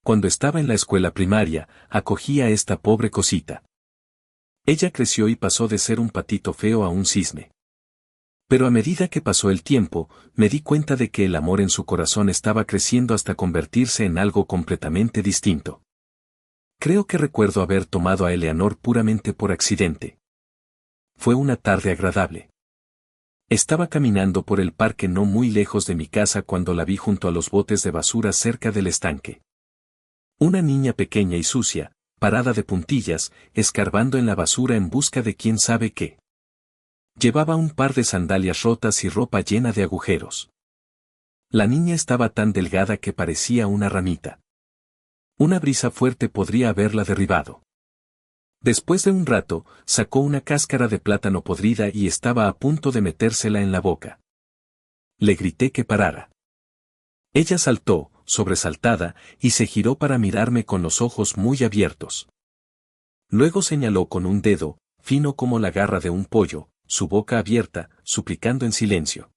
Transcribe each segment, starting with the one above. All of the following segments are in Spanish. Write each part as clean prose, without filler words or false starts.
Cuando estaba en la escuela primaria, acogí a esta pobre cosita. Ella creció y pasó de ser un patito feo a un cisne. Pero a medida que pasó el tiempo, me di cuenta de que el amor en su corazón estaba creciendo hasta convertirse en algo completamente distinto. Creo que recuerdo haber tomado a Eleanor puramente por accidente. Fue una tarde agradable. Estaba caminando por el parque no muy lejos de mi casa cuando la vi junto a los botes de basura cerca del estanque. Una niña pequeña y sucia, parada de puntillas, escarbando en la basura en busca de quién sabe qué. Llevaba un par de sandalias rotas y ropa llena de agujeros. La niña estaba tan delgada que parecía una ramita. Una brisa fuerte podría haberla derribado. Después de un rato, sacó una cáscara de plátano podrida y estaba a punto de metérsela en la boca. Le grité que parara. Ella saltó, sobresaltada, y se giró para mirarme con los ojos muy abiertos. Luego señaló con un dedo, fino como la garra de un pollo, su boca abierta, suplicando en silencio.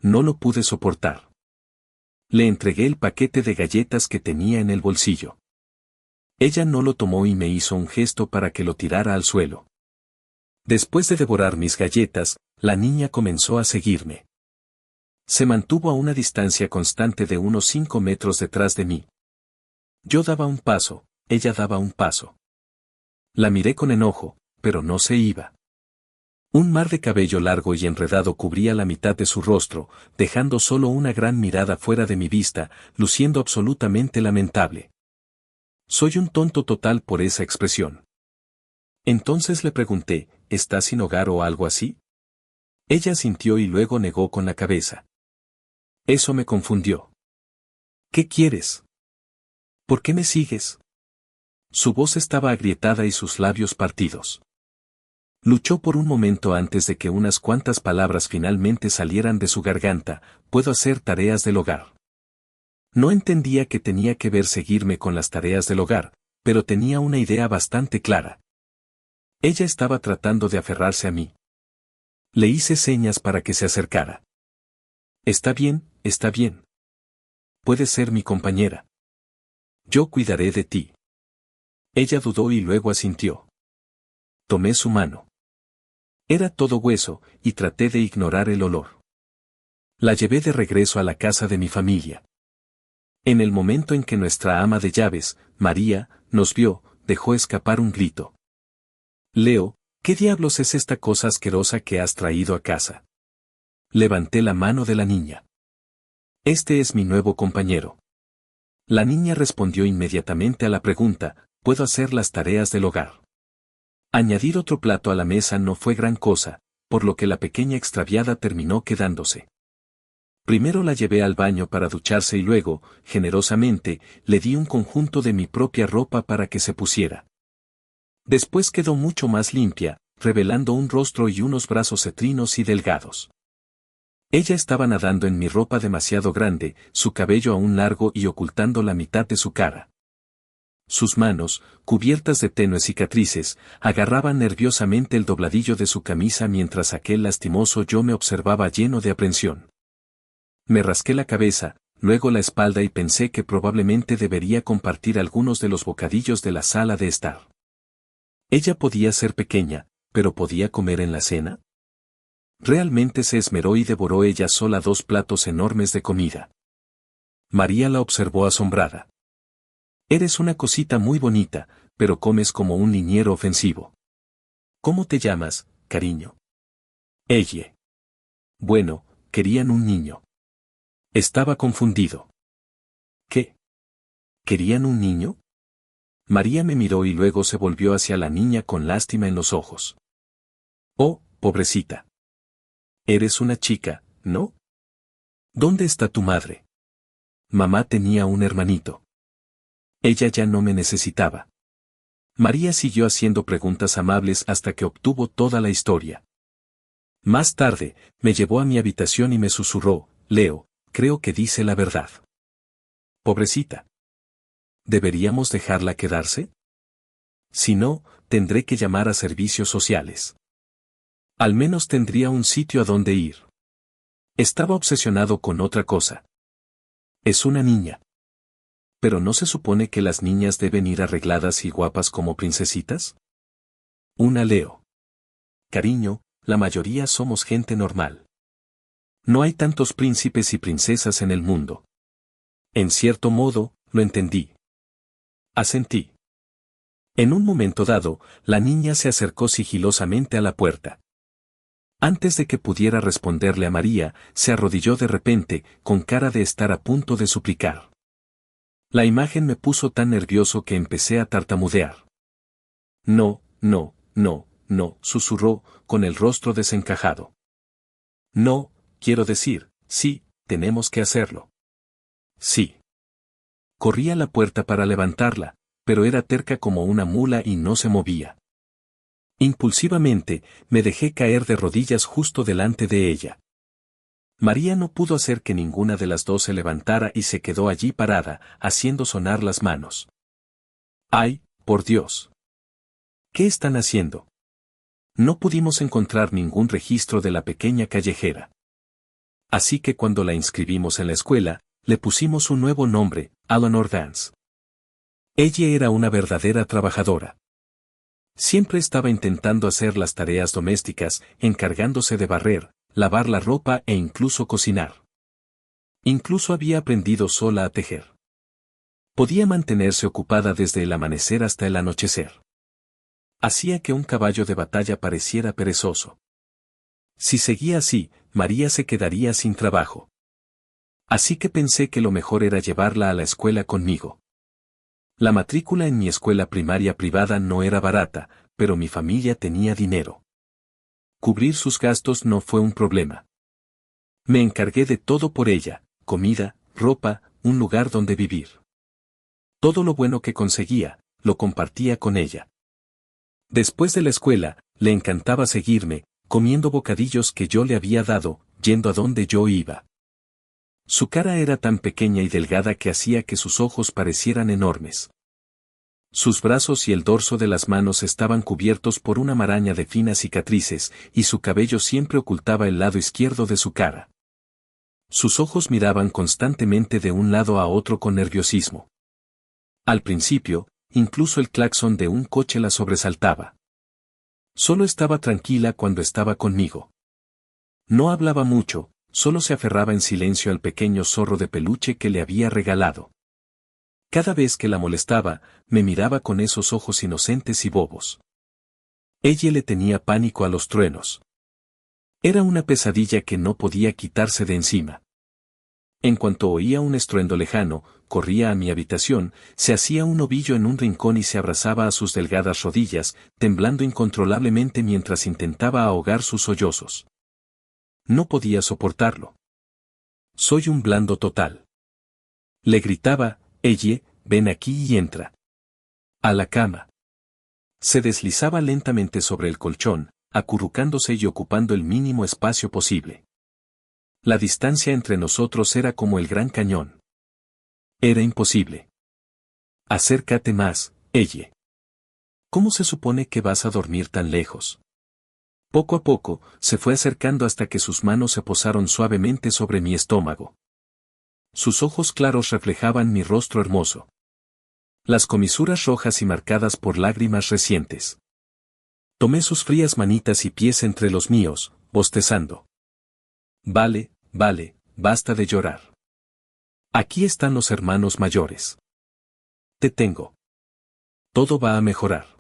No lo pude soportar. Le entregué el paquete de galletas que tenía en el bolsillo. Ella no lo tomó y me hizo un gesto para que lo tirara al suelo. Después de devorar mis galletas, la niña comenzó a seguirme. Se mantuvo a una distancia constante de unos 5 metros detrás de mí. Yo daba un paso, ella daba un paso. La miré con enojo, pero no se iba. Un mar de cabello largo y enredado cubría la mitad de su rostro, dejando solo una gran mirada fuera de mi vista, luciendo absolutamente lamentable. Soy un tonto total por esa expresión. Entonces le pregunté, ¿estás sin hogar o algo así? Ella asintió y luego negó con la cabeza. Eso me confundió. ¿Qué quieres? ¿Por qué me sigues? Su voz estaba agrietada y sus labios partidos. Luchó por un momento antes de que unas cuantas palabras finalmente salieran de su garganta. Puedo hacer tareas del hogar. No entendía qué tenía que ver seguirme con las tareas del hogar, pero tenía una idea bastante clara. Ella estaba tratando de aferrarse a mí. Le hice señas para que se acercara. Está bien, está bien. Puedes ser mi compañera. Yo cuidaré de ti. Ella dudó y luego asintió. Tomé su mano. Era todo hueso, y traté de ignorar el olor. La llevé de regreso a la casa de mi familia. En el momento en que nuestra ama de llaves, María, nos vio, dejó escapar un grito. Leo, ¿qué diablos es esta cosa asquerosa que has traído a casa? Levanté la mano de la niña. Este es mi nuevo compañero. La niña respondió inmediatamente a la pregunta, ¿puedo hacer las tareas del hogar? Añadir otro plato a la mesa no fue gran cosa, por lo que la pequeña extraviada terminó quedándose. Primero la llevé al baño para ducharse y luego, generosamente, le di un conjunto de mi propia ropa para que se pusiera. Después quedó mucho más limpia, revelando un rostro y unos brazos cetrinos y delgados. Ella estaba nadando en mi ropa demasiado grande, su cabello aún largo y ocultando la mitad de su cara. Sus manos, cubiertas de tenues cicatrices, agarraban nerviosamente el dobladillo de su camisa mientras aquel lastimoso yo me observaba lleno de aprensión. Me rasqué la cabeza, luego la espalda y pensé que probablemente debería compartir algunos de los bocadillos de la sala de estar. Ella podía ser pequeña, pero ¿podía comer en la cena? Realmente se esmeró y devoró ella sola 2 platos enormes de comida. María la observó asombrada. Eres una cosita muy bonita, pero comes como un niñero ofensivo. ¿Cómo te llamas, cariño? Ella. Bueno, querían un niño. Estaba confundido. ¿Qué? ¿Querían un niño? María me miró y luego se volvió hacia la niña con lástima en los ojos. Oh, pobrecita. Eres una chica, ¿no? ¿Dónde está tu madre? Mamá tenía un hermanito. Ella ya no me necesitaba. María siguió haciendo preguntas amables hasta que obtuvo toda la historia. Más tarde, me llevó a mi habitación y me susurró, Leo, creo que dice la verdad. Pobrecita. ¿Deberíamos dejarla quedarse? Si no, tendré que llamar a servicios sociales. Al menos tendría un sitio a donde ir. Estaba obsesionado con otra cosa. Es una niña. ¿Pero no se supone que las niñas deben ir arregladas y guapas como princesitas? Una Leo. Cariño, la mayoría somos gente normal. No hay tantos príncipes y princesas en el mundo. En cierto modo, lo entendí. Asentí. En un momento dado, la niña se acercó sigilosamente a la puerta. Antes de que pudiera responderle a María, se arrodilló de repente, con cara de estar a punto de suplicar. La imagen me puso tan nervioso que empecé a tartamudear. No, no, no, no, susurró, con el rostro desencajado. No, quiero decir, sí, tenemos que hacerlo. Sí. Corrí a la puerta para levantarla, pero era terca como una mula y no se movía. Impulsivamente, me dejé caer de rodillas justo delante de ella. María no pudo hacer que ninguna de las dos se levantara y se quedó allí parada, haciendo sonar las manos. ¡Ay, por Dios! ¿Qué están haciendo? No pudimos encontrar ningún registro de la pequeña callejera. Así que cuando la inscribimos en la escuela, le pusimos un nuevo nombre, Eleanor Dance. Ella era una verdadera trabajadora. Siempre estaba intentando hacer las tareas domésticas, encargándose de barrer, lavar la ropa e incluso cocinar. Incluso había aprendido sola a tejer. Podía mantenerse ocupada desde el amanecer hasta el anochecer. Hacía que un caballo de batalla pareciera perezoso. Si seguía así, María se quedaría sin trabajo. Así que pensé que lo mejor era llevarla a la escuela conmigo. La matrícula en mi escuela primaria privada no era barata, pero mi familia tenía dinero. Cubrir sus gastos no fue un problema. Me encargué de todo por ella, comida, ropa, un lugar donde vivir. Todo lo bueno que conseguía, lo compartía con ella. Después de la escuela, le encantaba seguirme, comiendo bocadillos que yo le había dado, yendo a donde yo iba. Su cara era tan pequeña y delgada que hacía que sus ojos parecieran enormes. Sus brazos y el dorso de las manos estaban cubiertos por una maraña de finas cicatrices, y su cabello siempre ocultaba el lado izquierdo de su cara. Sus ojos miraban constantemente de un lado a otro con nerviosismo. Al principio, incluso el claxon de un coche la sobresaltaba. Solo estaba tranquila cuando estaba conmigo. No hablaba mucho, solo se aferraba en silencio al pequeño zorro de peluche que le había regalado. Cada vez que la molestaba, me miraba con esos ojos inocentes y bobos. Ella le tenía pánico a los truenos. Era una pesadilla que no podía quitarse de encima. En cuanto oía un estruendo lejano, corría a mi habitación, se hacía un ovillo en un rincón y se abrazaba a sus delgadas rodillas, temblando incontrolablemente mientras intentaba ahogar sus sollozos. No podía soportarlo. Soy un blando total. Le gritaba, «Ella, ven aquí y entra. A la cama». Se deslizaba lentamente sobre el colchón, acurrucándose y ocupando el mínimo espacio posible. La distancia entre nosotros era como el Gran Cañón. Era imposible. Acércate más, ella. ¿Cómo se supone que vas a dormir tan lejos? Poco a poco, se fue acercando hasta que sus manos se posaron suavemente sobre mi estómago. Sus ojos claros reflejaban mi rostro hermoso. Las comisuras rojas y marcadas por lágrimas recientes. Tomé sus frías manitas y pies entre los míos, bostezando. Vale, vale, basta de llorar. Aquí están los hermanos mayores. Te tengo. Todo va a mejorar.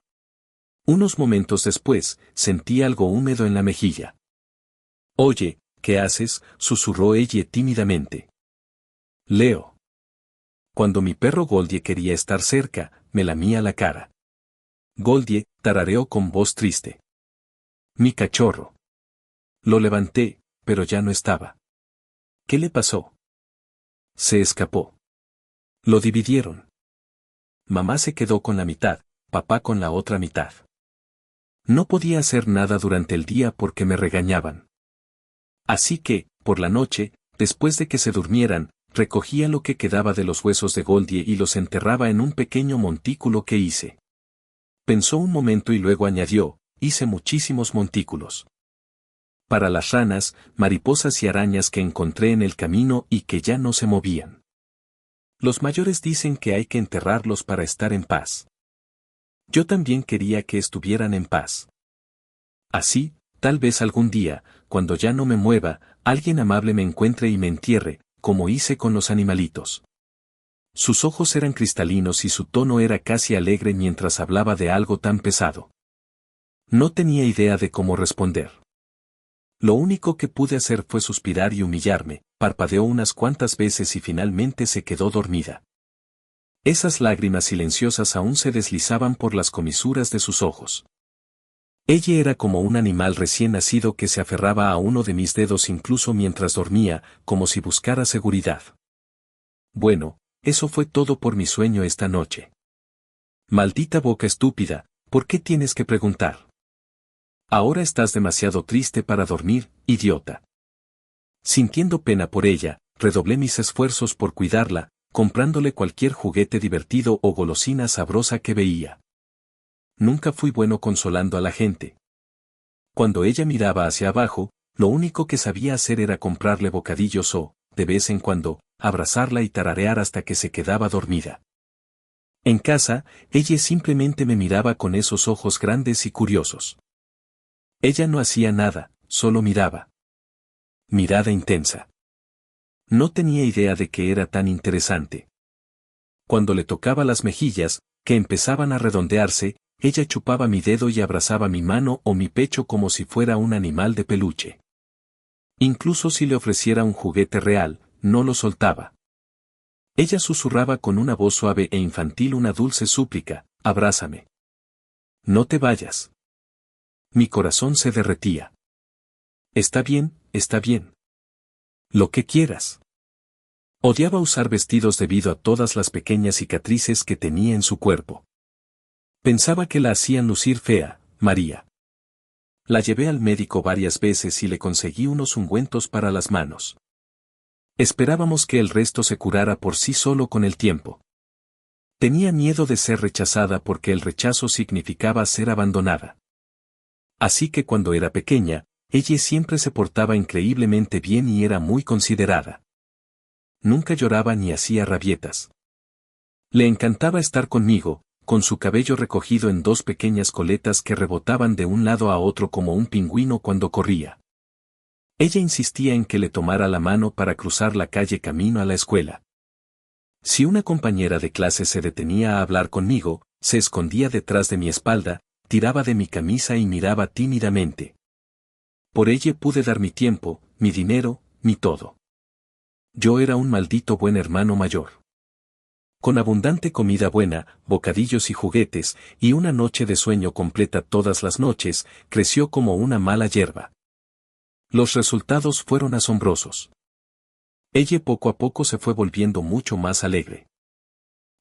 Unos momentos después, sentí algo húmedo en la mejilla. Oye, ¿qué haces?, susurró ella tímidamente. Leo. Cuando mi perro Goldie quería estar cerca, me lamía la cara. Goldie, tarareó con voz triste. Mi cachorro. Lo levanté, pero ya no estaba. ¿Qué le pasó? Se escapó. Lo dividieron. Mamá se quedó con la mitad, papá con la otra mitad. No podía hacer nada durante el día porque me regañaban. Así que, por la noche, después de que se durmieran, recogía lo que quedaba de los huesos de Goldie y los enterraba en un pequeño montículo que hice. Pensó un momento y luego añadió, hice muchísimos montículos. Para las ranas, mariposas y arañas que encontré en el camino y que ya no se movían. Los mayores dicen que hay que enterrarlos para estar en paz. Yo también quería que estuvieran en paz. Así, tal vez algún día, cuando ya no me mueva, alguien amable me encuentre y me entierre, como hice con los animalitos. Sus ojos eran cristalinos y su tono era casi alegre mientras hablaba de algo tan pesado. No tenía idea de cómo responder. Lo único que pude hacer fue suspirar y humillarme, parpadeó unas cuantas veces y finalmente se quedó dormida. Esas lágrimas silenciosas aún se deslizaban por las comisuras de sus ojos. Ella era como un animal recién nacido que se aferraba a uno de mis dedos incluso mientras dormía, como si buscara seguridad. Bueno, eso fue todo por mi sueño esta noche. Maldita boca estúpida, ¿por qué tienes que preguntar? Ahora estás demasiado triste para dormir, idiota. Sintiendo pena por ella, redoblé mis esfuerzos por cuidarla, comprándole cualquier juguete divertido o golosina sabrosa que veía. Nunca fui bueno consolando a la gente. Cuando ella miraba hacia abajo, lo único que sabía hacer era comprarle bocadillos o, de vez en cuando, abrazarla y tararear hasta que se quedaba dormida. En casa, ella simplemente me miraba con esos ojos grandes y curiosos. Ella no hacía nada, solo miraba. Mirada intensa. No tenía idea de que era tan interesante. Cuando le tocaba las mejillas, que empezaban a redondearse, ella chupaba mi dedo y abrazaba mi mano o mi pecho como si fuera un animal de peluche. Incluso si le ofreciera un juguete real, no lo soltaba. Ella susurraba con una voz suave e infantil una dulce súplica, abrázame. No te vayas. Mi corazón se derretía. Está bien, está bien. Lo que quieras. Odiaba usar vestidos debido a todas las pequeñas cicatrices que tenía en su cuerpo. Pensaba que la hacían lucir fea, María. La llevé al médico varias veces y le conseguí unos ungüentos para las manos. Esperábamos que el resto se curara por sí solo con el tiempo. Tenía miedo de ser rechazada porque el rechazo significaba ser abandonada. Así que cuando era pequeña, ella siempre se portaba increíblemente bien y era muy considerada. Nunca lloraba ni hacía rabietas. Le encantaba estar conmigo, con su cabello recogido en dos pequeñas coletas que rebotaban de un lado a otro como un pingüino cuando corría. Ella insistía en que le tomara la mano para cruzar la calle camino a la escuela. Si una compañera de clase se detenía a hablar conmigo, se escondía detrás de mi espalda, tiraba de mi camisa y miraba tímidamente. Por ella pude dar mi tiempo, mi dinero, mi todo. Yo era un maldito buen hermano mayor. Con abundante comida buena, bocadillos y juguetes, y una noche de sueño completa todas las noches, creció como una mala hierba. Los resultados fueron asombrosos. Ella poco a poco se fue volviendo mucho más alegre.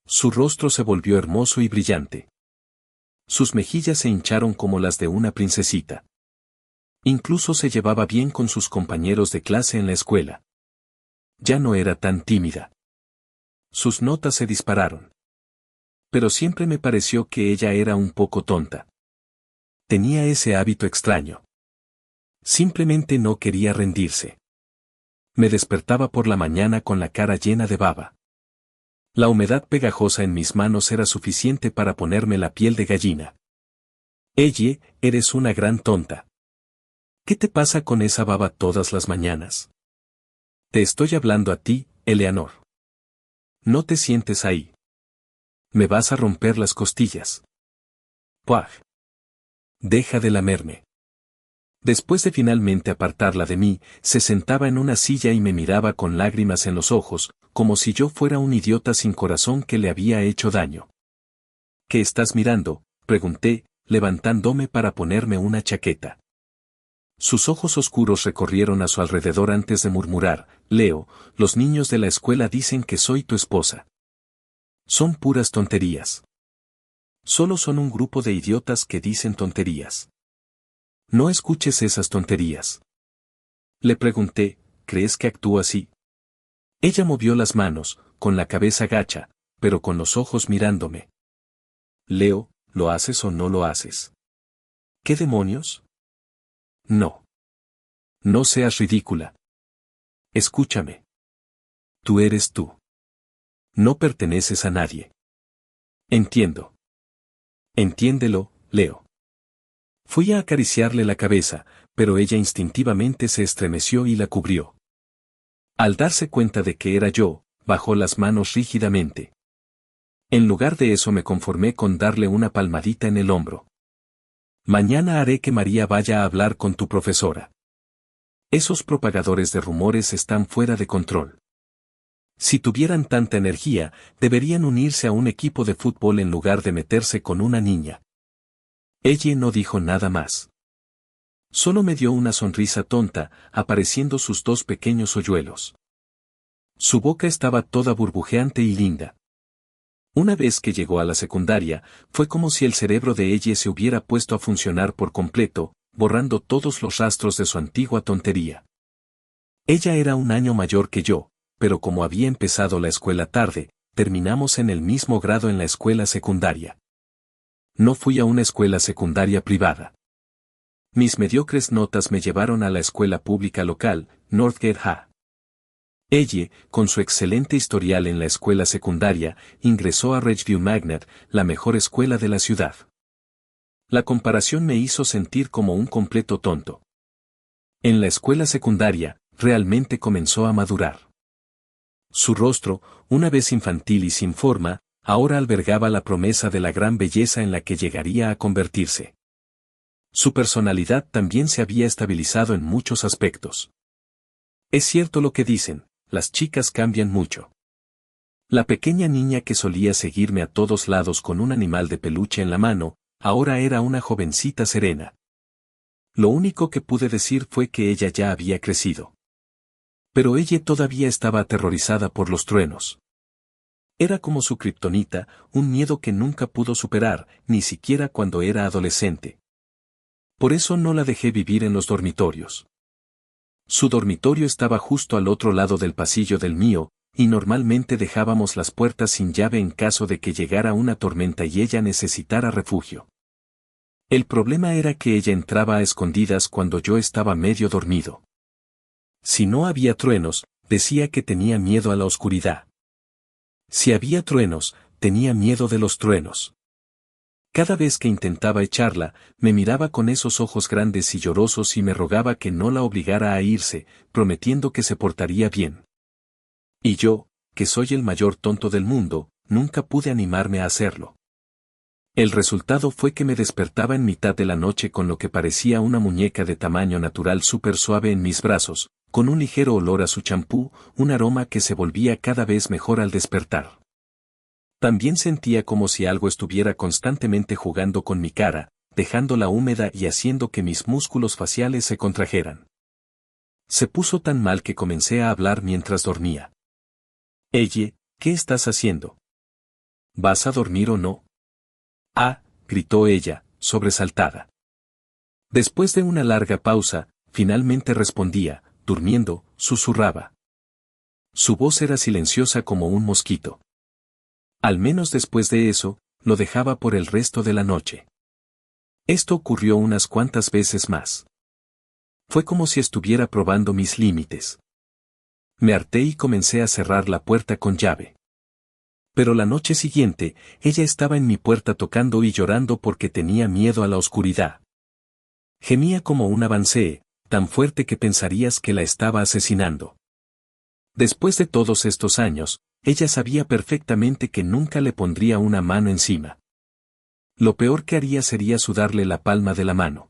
Su rostro se volvió hermoso y brillante. Sus mejillas se hincharon como las de una princesita. Incluso se llevaba bien con sus compañeros de clase en la escuela. Ya no era tan tímida. Sus notas se dispararon. Pero siempre me pareció que ella era un poco tonta. Tenía ese hábito extraño. Simplemente no quería rendirse. Me despertaba por la mañana con la cara llena de baba. La humedad pegajosa en mis manos era suficiente para ponerme la piel de gallina. Ella, eres una gran tonta. ¿Qué te pasa con esa baba todas las mañanas? Te estoy hablando a ti, Eleanor. No te sientes ahí. Me vas a romper las costillas. ¡Puaj! Deja de lamerme. Después de finalmente apartarla de mí, se sentaba en una silla y me miraba con lágrimas en los ojos, como si yo fuera un idiota sin corazón que le había hecho daño. ¿Qué estás mirando?, pregunté, levantándome para ponerme una chaqueta. Sus ojos oscuros recorrieron a su alrededor antes de murmurar, Leo, los niños de la escuela dicen que soy tu esposa. Son puras tonterías. Solo son un grupo de idiotas que dicen tonterías. No escuches esas tonterías. Le pregunté, ¿crees que actúo así? Ella movió las manos, con la cabeza gacha, pero con los ojos mirándome. Leo, ¿lo haces o no lo haces? ¿Qué demonios? No. No seas ridícula. Escúchame. Tú eres tú. No perteneces a nadie. Entiendo. Entiéndelo, Leo. Fui a acariciarle la cabeza, pero ella instintivamente se estremeció y la cubrió. Al darse cuenta de que era yo, bajó las manos rígidamente. En lugar de eso me conformé con darle una palmadita en el hombro. Mañana haré que María vaya a hablar con tu profesora. Esos propagadores de rumores están fuera de control. Si tuvieran tanta energía, deberían unirse a un equipo de fútbol en lugar de meterse con una niña. Ella no dijo nada más. Solo me dio una sonrisa tonta, apareciendo sus dos pequeños hoyuelos. Su boca estaba toda burbujeante y linda. Una vez que llegó a la secundaria, fue como si el cerebro de ella se hubiera puesto a funcionar por completo, borrando todos los rastros de su antigua tontería. Ella era un año mayor que yo, pero como había empezado la escuela tarde, terminamos en el mismo grado en la escuela secundaria. No fui a una escuela secundaria privada. Mis mediocres notas me llevaron a la escuela pública local, Northgate High. Ella, con su excelente historial en la escuela secundaria, ingresó a Ridgeview Magnet, la mejor escuela de la ciudad. La comparación me hizo sentir como un completo tonto. En la escuela secundaria, realmente comenzó a madurar. Su rostro, una vez infantil y sin forma, ahora albergaba la promesa de la gran belleza en la que llegaría a convertirse. Su personalidad también se había estabilizado en muchos aspectos. Es cierto lo que dicen, las chicas cambian mucho. La pequeña niña que solía seguirme a todos lados con un animal de peluche en la mano, ahora era una jovencita serena. Lo único que pude decir fue que ella ya había crecido. Pero ella todavía estaba aterrorizada por los truenos. Era como su kriptonita, un miedo que nunca pudo superar, ni siquiera cuando era adolescente. Por eso no la dejé vivir en los dormitorios. Su dormitorio estaba justo al otro lado del pasillo del mío, y normalmente dejábamos las puertas sin llave en caso de que llegara una tormenta y ella necesitara refugio. El problema era que ella entraba a escondidas cuando yo estaba medio dormido. Si no había truenos, decía que tenía miedo a la oscuridad. Si había truenos, tenía miedo de los truenos. Cada vez que intentaba echarla, me miraba con esos ojos grandes y llorosos y me rogaba que no la obligara a irse, prometiendo que se portaría bien. Y yo, que soy el mayor tonto del mundo, nunca pude animarme a hacerlo. El resultado fue que me despertaba en mitad de la noche con lo que parecía una muñeca de tamaño natural súper suave en mis brazos, con un ligero olor a su champú, un aroma que se volvía cada vez mejor al despertar. También sentía como si algo estuviera constantemente jugando con mi cara, dejándola húmeda y haciendo que mis músculos faciales se contrajeran. Se puso tan mal que comencé a hablar mientras dormía. «Ella, ¿qué estás haciendo? ¿Vas a dormir o no?» «Ah», gritó ella, sobresaltada. Después de una larga pausa, finalmente respondía, durmiendo, susurraba. Su voz era silenciosa como un mosquito. Al menos después de eso, lo dejaba por el resto de la noche. Esto ocurrió unas cuantas veces más. Fue como si estuviera probando mis límites. Me harté y comencé a cerrar la puerta con llave. Pero la noche siguiente, ella estaba en mi puerta tocando y llorando porque tenía miedo a la oscuridad. Gemía como un avancée, tan fuerte que pensarías que la estaba asesinando. Después de todos estos años, ella sabía perfectamente que nunca le pondría una mano encima. Lo peor que haría sería sudarle la palma de la mano.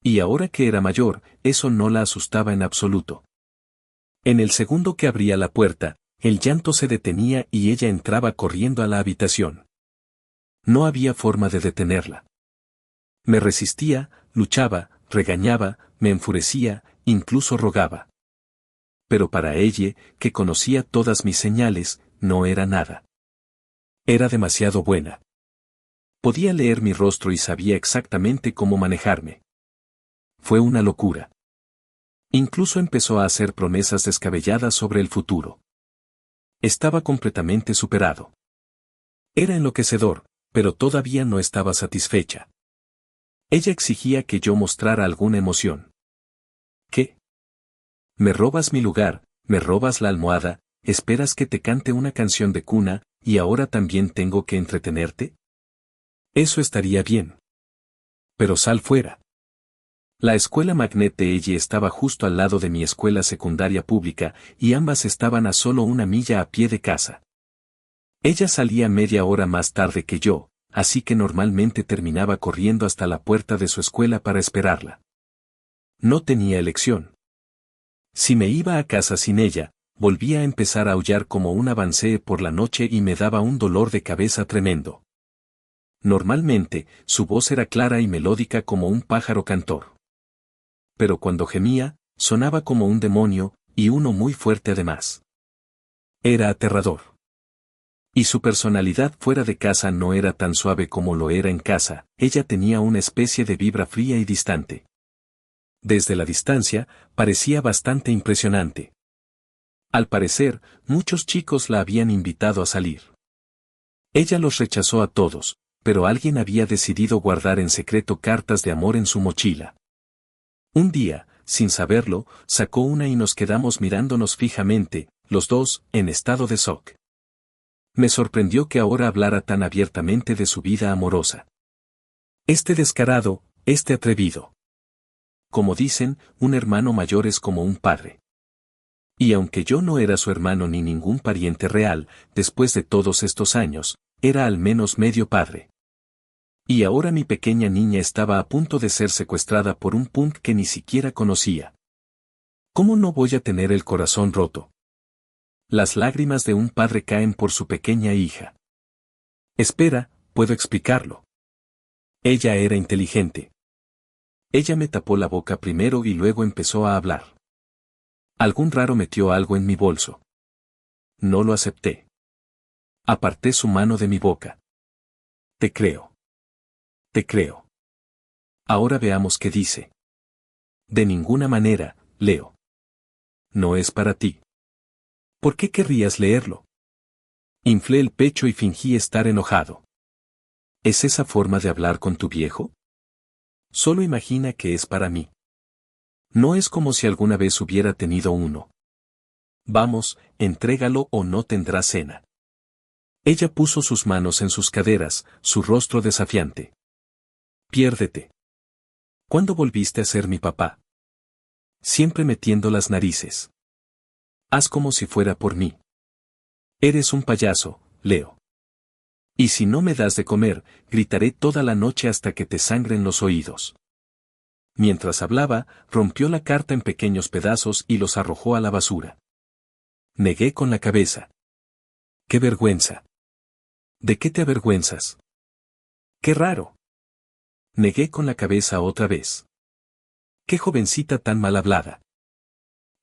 Y ahora que era mayor, eso no la asustaba en absoluto. En el segundo que abría la puerta, el llanto se detenía y ella entraba corriendo a la habitación. No había forma de detenerla. Me resistía, luchaba, regañaba, me enfurecía, incluso rogaba. Pero para ella, que conocía todas mis señales, no era nada. Era demasiado buena. Podía leer mi rostro y sabía exactamente cómo manejarme. Fue una locura. Incluso empezó a hacer promesas descabelladas sobre el futuro. Estaba completamente superado. Era enloquecedor, pero todavía no estaba satisfecha. Ella exigía que yo mostrara alguna emoción. ¿Qué? Me robas mi lugar, me robas la almohada, ¿esperas que te cante una canción de cuna, y ahora también tengo que entretenerte? Eso estaría bien. Pero sal fuera. La escuela Magnet de ella estaba justo al lado de mi escuela secundaria pública, y ambas estaban a solo una milla a pie de casa. Ella salía media hora más tarde que yo, así que normalmente terminaba corriendo hasta la puerta de su escuela para esperarla. No tenía elección. Si me iba a casa sin ella, volvía a empezar a aullar como un avancée por la noche y me daba un dolor de cabeza tremendo. Normalmente, su voz era clara y melódica como un pájaro cantor. Pero cuando gemía, sonaba como un demonio, y uno muy fuerte además. Era aterrador. Y su personalidad fuera de casa no era tan suave como lo era en casa, ella tenía una especie de vibra fría y distante. Desde la distancia, parecía bastante impresionante. Al parecer, muchos chicos la habían invitado a salir. Ella los rechazó a todos, pero alguien había decidido guardar en secreto cartas de amor en su mochila. Un día, sin saberlo, sacó una y nos quedamos mirándonos fijamente, los dos, en estado de shock. Me sorprendió que ahora hablara tan abiertamente de su vida amorosa. Este descarado, este atrevido. Como dicen, un hermano mayor es como un padre. Y aunque yo no era su hermano ni ningún pariente real, después de todos estos años, era al menos medio padre. Y ahora mi pequeña niña estaba a punto de ser secuestrada por un punk que ni siquiera conocía. ¿Cómo no voy a tener el corazón roto? Las lágrimas de un padre caen por su pequeña hija. Espera, puedo explicarlo. Ella era inteligente. Ella me tapó la boca primero y luego empezó a hablar. Algún raro metió algo en mi bolso. No lo acepté. Aparté su mano de mi boca. Te creo. Te creo. Ahora veamos qué dice. De ninguna manera, Leo. No es para ti. ¿Por qué querrías leerlo? Inflé el pecho y fingí estar enojado. ¿Es esa forma de hablar con tu viejo? Solo imagina que es para mí. No es como si alguna vez hubiera tenido uno. Vamos, entrégalo o no tendrás cena. Ella puso sus manos en sus caderas, su rostro desafiante. Piérdete. ¿Cuándo volviste a ser mi papá? Siempre metiendo las narices. Haz como si fuera por mí. Eres un payaso, Leo. Y si no me das de comer, gritaré toda la noche hasta que te sangren los oídos. Mientras hablaba, rompió la carta en pequeños pedazos y los arrojó a la basura. Negué con la cabeza. ¡Qué vergüenza! ¿De qué te avergüenzas? ¡Qué raro! Negué con la cabeza otra vez. ¡Qué jovencita tan mal hablada!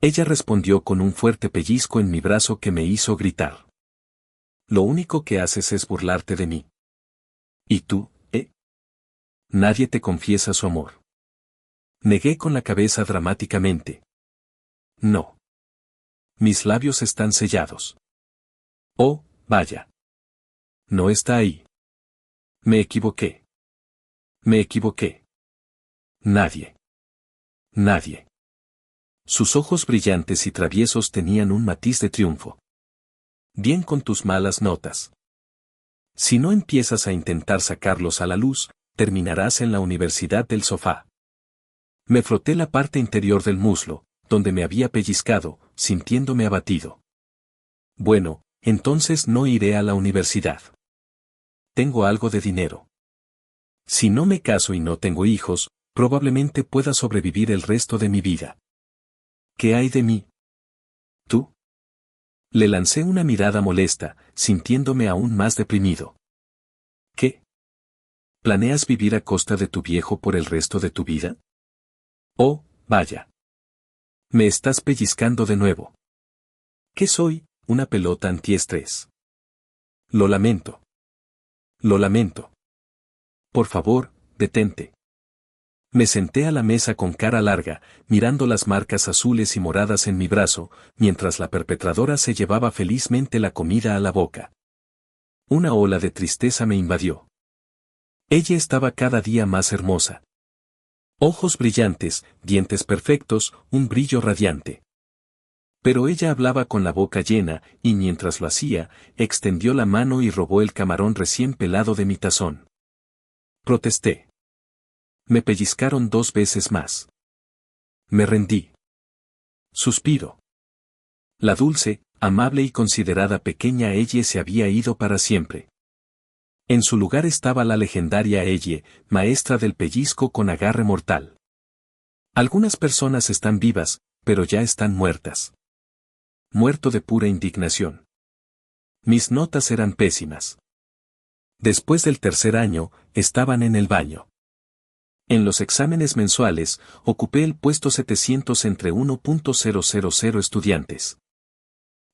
Ella respondió con un fuerte pellizco en mi brazo que me hizo gritar. Lo único que haces es burlarte de mí. ¿Y tú, eh? Nadie te confiesa su amor. Negué con la cabeza dramáticamente. No. Mis labios están sellados. Oh, vaya. No está ahí. Me equivoqué. Me equivoqué. Nadie. Nadie. Sus ojos brillantes y traviesos tenían un matiz de triunfo. Bien con tus malas notas. Si no empiezas a intentar sacarlos a la luz, terminarás en la universidad del sofá. Me froté la parte interior del muslo, donde me había pellizcado, sintiéndome abatido. Bueno, entonces no iré a la universidad. Tengo algo de dinero. Si no me caso y no tengo hijos, probablemente pueda sobrevivir el resto de mi vida. ¿Qué hay de mí? ¿Tú? Le lancé una mirada molesta, sintiéndome aún más deprimido. ¿Qué? ¿Planeas vivir a costa de tu viejo por el resto de tu vida? Oh, vaya. Me estás pellizcando de nuevo. ¿Qué soy? Una pelota antiestrés. Lo lamento. Lo lamento. Por favor, detente. Me senté a la mesa con cara larga, mirando las marcas azules y moradas en mi brazo, mientras la perpetradora se llevaba felizmente la comida a la boca. Una ola de tristeza me invadió. Ella estaba cada día más hermosa. Ojos brillantes, dientes perfectos, un brillo radiante. Pero ella hablaba con la boca llena, y mientras lo hacía, extendió la mano y robó el camarón recién pelado de mi tazón. Protesté. Me pellizcaron 2 veces más. Me rendí. Suspiro. La dulce, amable y considerada pequeña Elle se había ido para siempre. En su lugar estaba la legendaria Elle, maestra del pellizco con agarre mortal. Algunas personas están vivas, pero ya están muertas. Muerto de pura indignación. Mis notas eran pésimas. Después del 3er año, estaban en el baño. En los exámenes mensuales, ocupé el puesto 700 entre 1.000 estudiantes.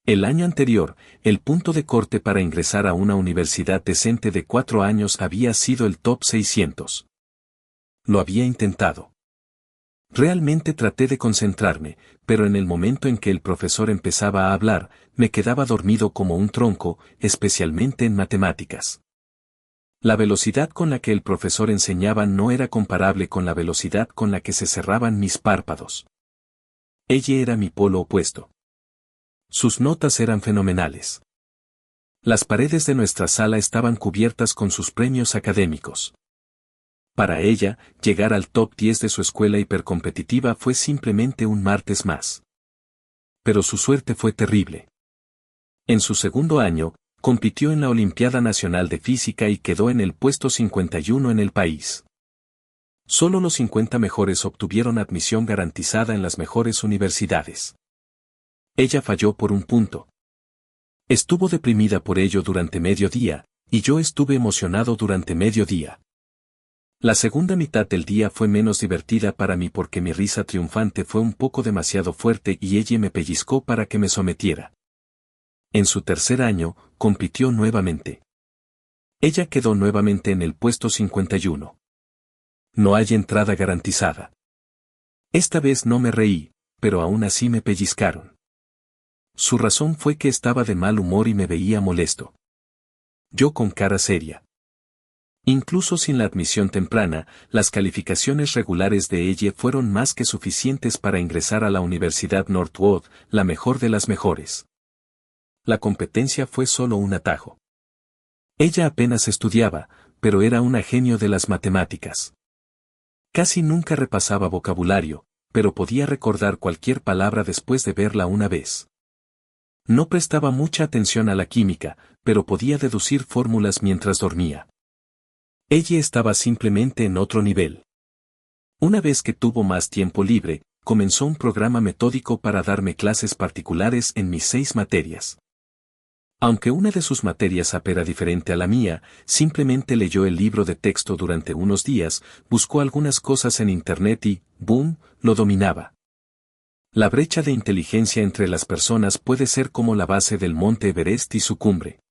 El año anterior, el punto de corte para ingresar a una universidad decente de 4 años había sido el top 600. Lo había intentado. Realmente traté de concentrarme, pero en el momento en que el profesor empezaba a hablar, me quedaba dormido como un tronco, especialmente en matemáticas. La velocidad con la que el profesor enseñaba no era comparable con la velocidad con la que se cerraban mis párpados. Ella era mi polo opuesto. Sus notas eran fenomenales. Las paredes de nuestra sala estaban cubiertas con sus premios académicos. Para ella, llegar al top 10 de su escuela hipercompetitiva fue simplemente un martes más. Pero su suerte fue terrible. En su segundo año, compitió en la Olimpiada Nacional de Física y quedó en el puesto 51 en el país. Solo los 50 mejores obtuvieron admisión garantizada en las mejores universidades. Ella falló por un punto. Estuvo deprimida por ello durante medio día, y yo estuve emocionado durante medio día. La segunda mitad del día fue menos divertida para mí porque mi risa triunfante fue un poco demasiado fuerte y ella me pellizcó para que me sometiera. En su 3er año, compitió nuevamente. Ella quedó nuevamente en el puesto 51. No hay entrada garantizada. Esta vez no me reí, pero aún así me pellizcaron. Su razón fue que estaba de mal humor y me veía molesto. Yo con cara seria. Incluso sin la admisión temprana, las calificaciones regulares de ella fueron más que suficientes para ingresar a la Universidad Northwood, la mejor de las mejores. La competencia fue solo un atajo. Ella apenas estudiaba, pero era una genio de las matemáticas. Casi nunca repasaba vocabulario, pero podía recordar cualquier palabra después de verla una vez. No prestaba mucha atención a la química, pero podía deducir fórmulas mientras dormía. Ella estaba simplemente en otro nivel. Una vez que tuvo más tiempo libre, comenzó un programa metódico para darme clases particulares en mis 6 materias. Aunque una de sus materias era diferente a la mía, simplemente leyó el libro de texto durante unos días, buscó algunas cosas en internet y, ¡boom!, lo dominaba. La brecha de inteligencia entre las personas puede ser como la base del monte Everest y su cumbre.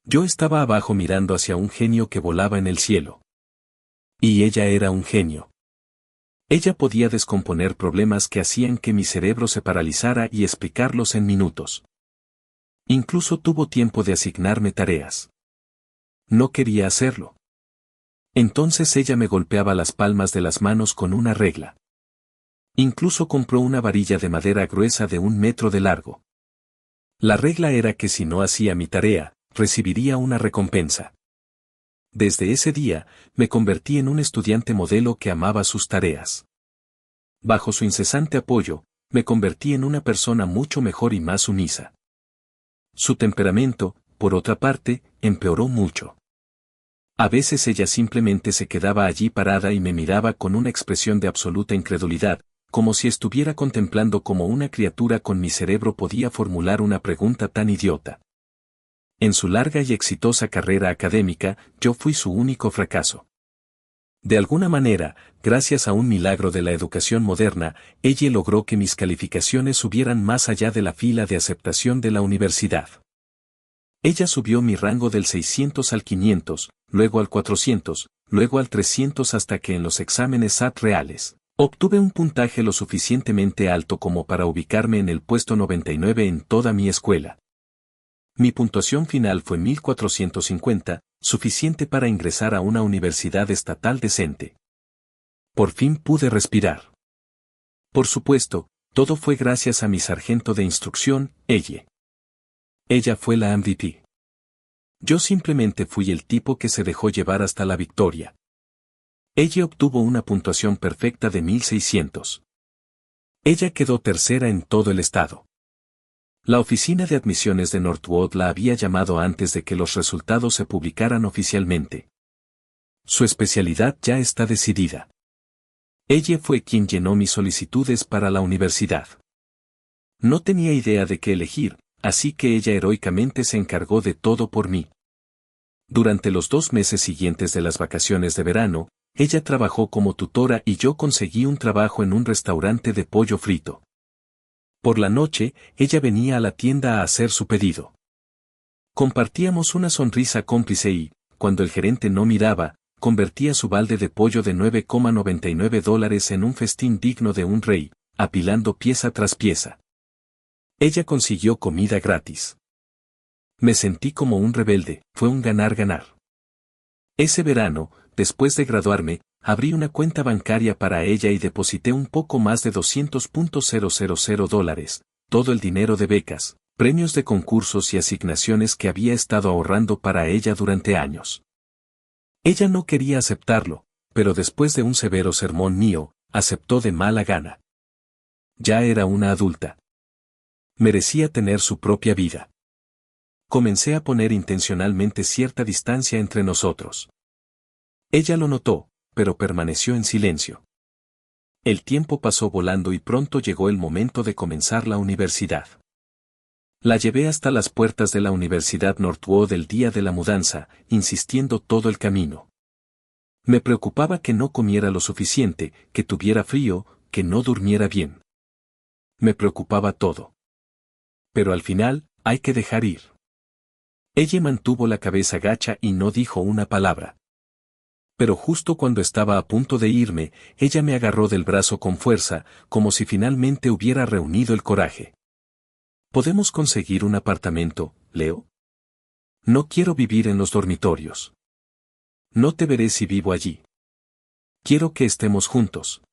Yo estaba abajo mirando hacia un genio que volaba en el cielo. Y ella era un genio. Ella podía descomponer problemas que hacían que mi cerebro se paralizara y explicarlos en minutos. Incluso tuvo tiempo de asignarme tareas. No quería hacerlo. Entonces ella me golpeaba las palmas de las manos con una regla. Incluso compró una varilla de madera gruesa de 1 metro de largo. La regla era que si no hacía mi tarea, recibiría una recompensa. Desde ese día, me convertí en un estudiante modelo que amaba sus tareas. Bajo su incesante apoyo, me convertí en una persona mucho mejor y más sumisa. Su temperamento, por otra parte, empeoró mucho. A veces ella simplemente se quedaba allí parada y me miraba con una expresión de absoluta incredulidad, como si estuviera contemplando cómo una criatura con mi cerebro podía formular una pregunta tan idiota. En su larga y exitosa carrera académica, yo fui su único fracaso. De alguna manera, gracias a un milagro de la educación moderna, ella logró que mis calificaciones subieran más allá de la fila de aceptación de la universidad. Ella subió mi rango del 600 al 500, luego al 400, luego al 300 hasta que en los exámenes SAT reales, obtuve un puntaje lo suficientemente alto como para ubicarme en el puesto 99 en toda mi escuela. Mi puntuación final fue 1450, suficiente para ingresar a una universidad estatal decente. Por fin pude respirar. Por supuesto, Todo fue gracias a mi sargento de instrucción, ella. Ella fue la MVP. Yo simplemente fui el tipo que se dejó llevar hasta la victoria. Ella obtuvo una puntuación perfecta de 1600. Ella quedó tercera en todo el estado. La oficina de admisiones de Northwood la había llamado antes de que los resultados se publicaran oficialmente. Su especialidad ya está decidida. Ella fue quien llenó mis solicitudes para la universidad. No tenía idea de qué elegir, así que ella heroicamente se encargó de todo por mí. Durante los 2 meses siguientes de las vacaciones de verano, ella trabajó como tutora y yo conseguí un trabajo en un restaurante de pollo frito. Por la noche, ella venía a la tienda a hacer su pedido. Compartíamos una sonrisa cómplice y, cuando el gerente no miraba, convertía su balde de pollo de $9,99 en un festín digno de un rey, apilando pieza tras pieza. Ella consiguió comida gratis. Me sentí como un rebelde, fue un ganar-ganar. Ese verano, después de graduarme, abrí una cuenta bancaria para ella y deposité un poco más de $200,000, todo el dinero de becas, premios de concursos y asignaciones que había estado ahorrando para ella durante años. Ella no quería aceptarlo, pero después de un severo sermón mío, aceptó de mala gana. Ya era una adulta. Merecía tener su propia vida. Comencé a poner intencionalmente cierta distancia entre nosotros. Ella lo notó, pero permaneció en silencio. El tiempo pasó volando y pronto llegó el momento de comenzar la universidad. La llevé hasta las puertas de la Universidad Northwood el día de la mudanza, insistiendo todo el camino. Me preocupaba que no comiera lo suficiente, que tuviera frío, que no durmiera bien. Me preocupaba todo. Pero al final, hay que dejar ir. Ella mantuvo la cabeza gacha y no dijo una palabra. Pero justo cuando estaba a punto de irme, ella me agarró del brazo con fuerza, como si finalmente hubiera reunido el coraje. ¿Podemos conseguir un apartamento, Leo? No quiero vivir en los dormitorios. No te veré si vivo allí. Quiero que estemos juntos.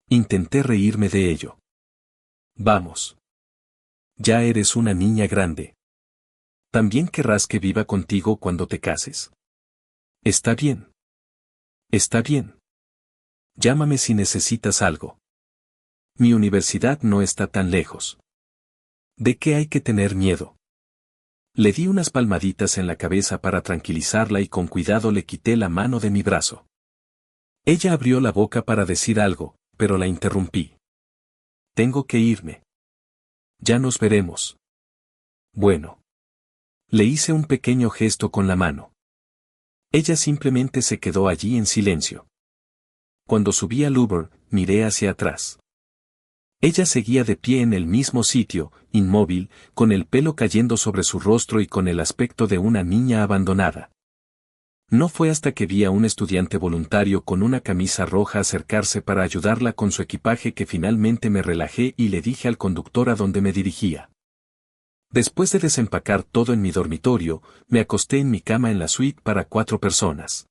Intenté reírme de ello. Vamos. Ya eres una niña grande. ¿También querrás que viva contigo cuando te cases? Está bien. Está bien. Llámame si necesitas algo. Mi universidad no está tan lejos. ¿De qué hay que tener miedo? Le di unas palmaditas en la cabeza para tranquilizarla y con cuidado le quité la mano de mi brazo. Ella abrió la boca para decir algo, pero la interrumpí. Tengo que irme. Ya nos veremos. Bueno. Le hice un pequeño gesto con la mano. Ella simplemente se quedó allí en silencio. Cuando subí al Uber, miré hacia atrás. Ella seguía de pie en el mismo sitio, inmóvil, con el pelo cayendo sobre su rostro y con el aspecto de una niña abandonada. No fue hasta que vi a un estudiante voluntario con una camisa roja acercarse para ayudarla con su equipaje que finalmente me relajé y le dije al conductor a dónde me dirigía. Después de desempacar todo en mi dormitorio, me acosté en mi cama en la suite para 4 personas.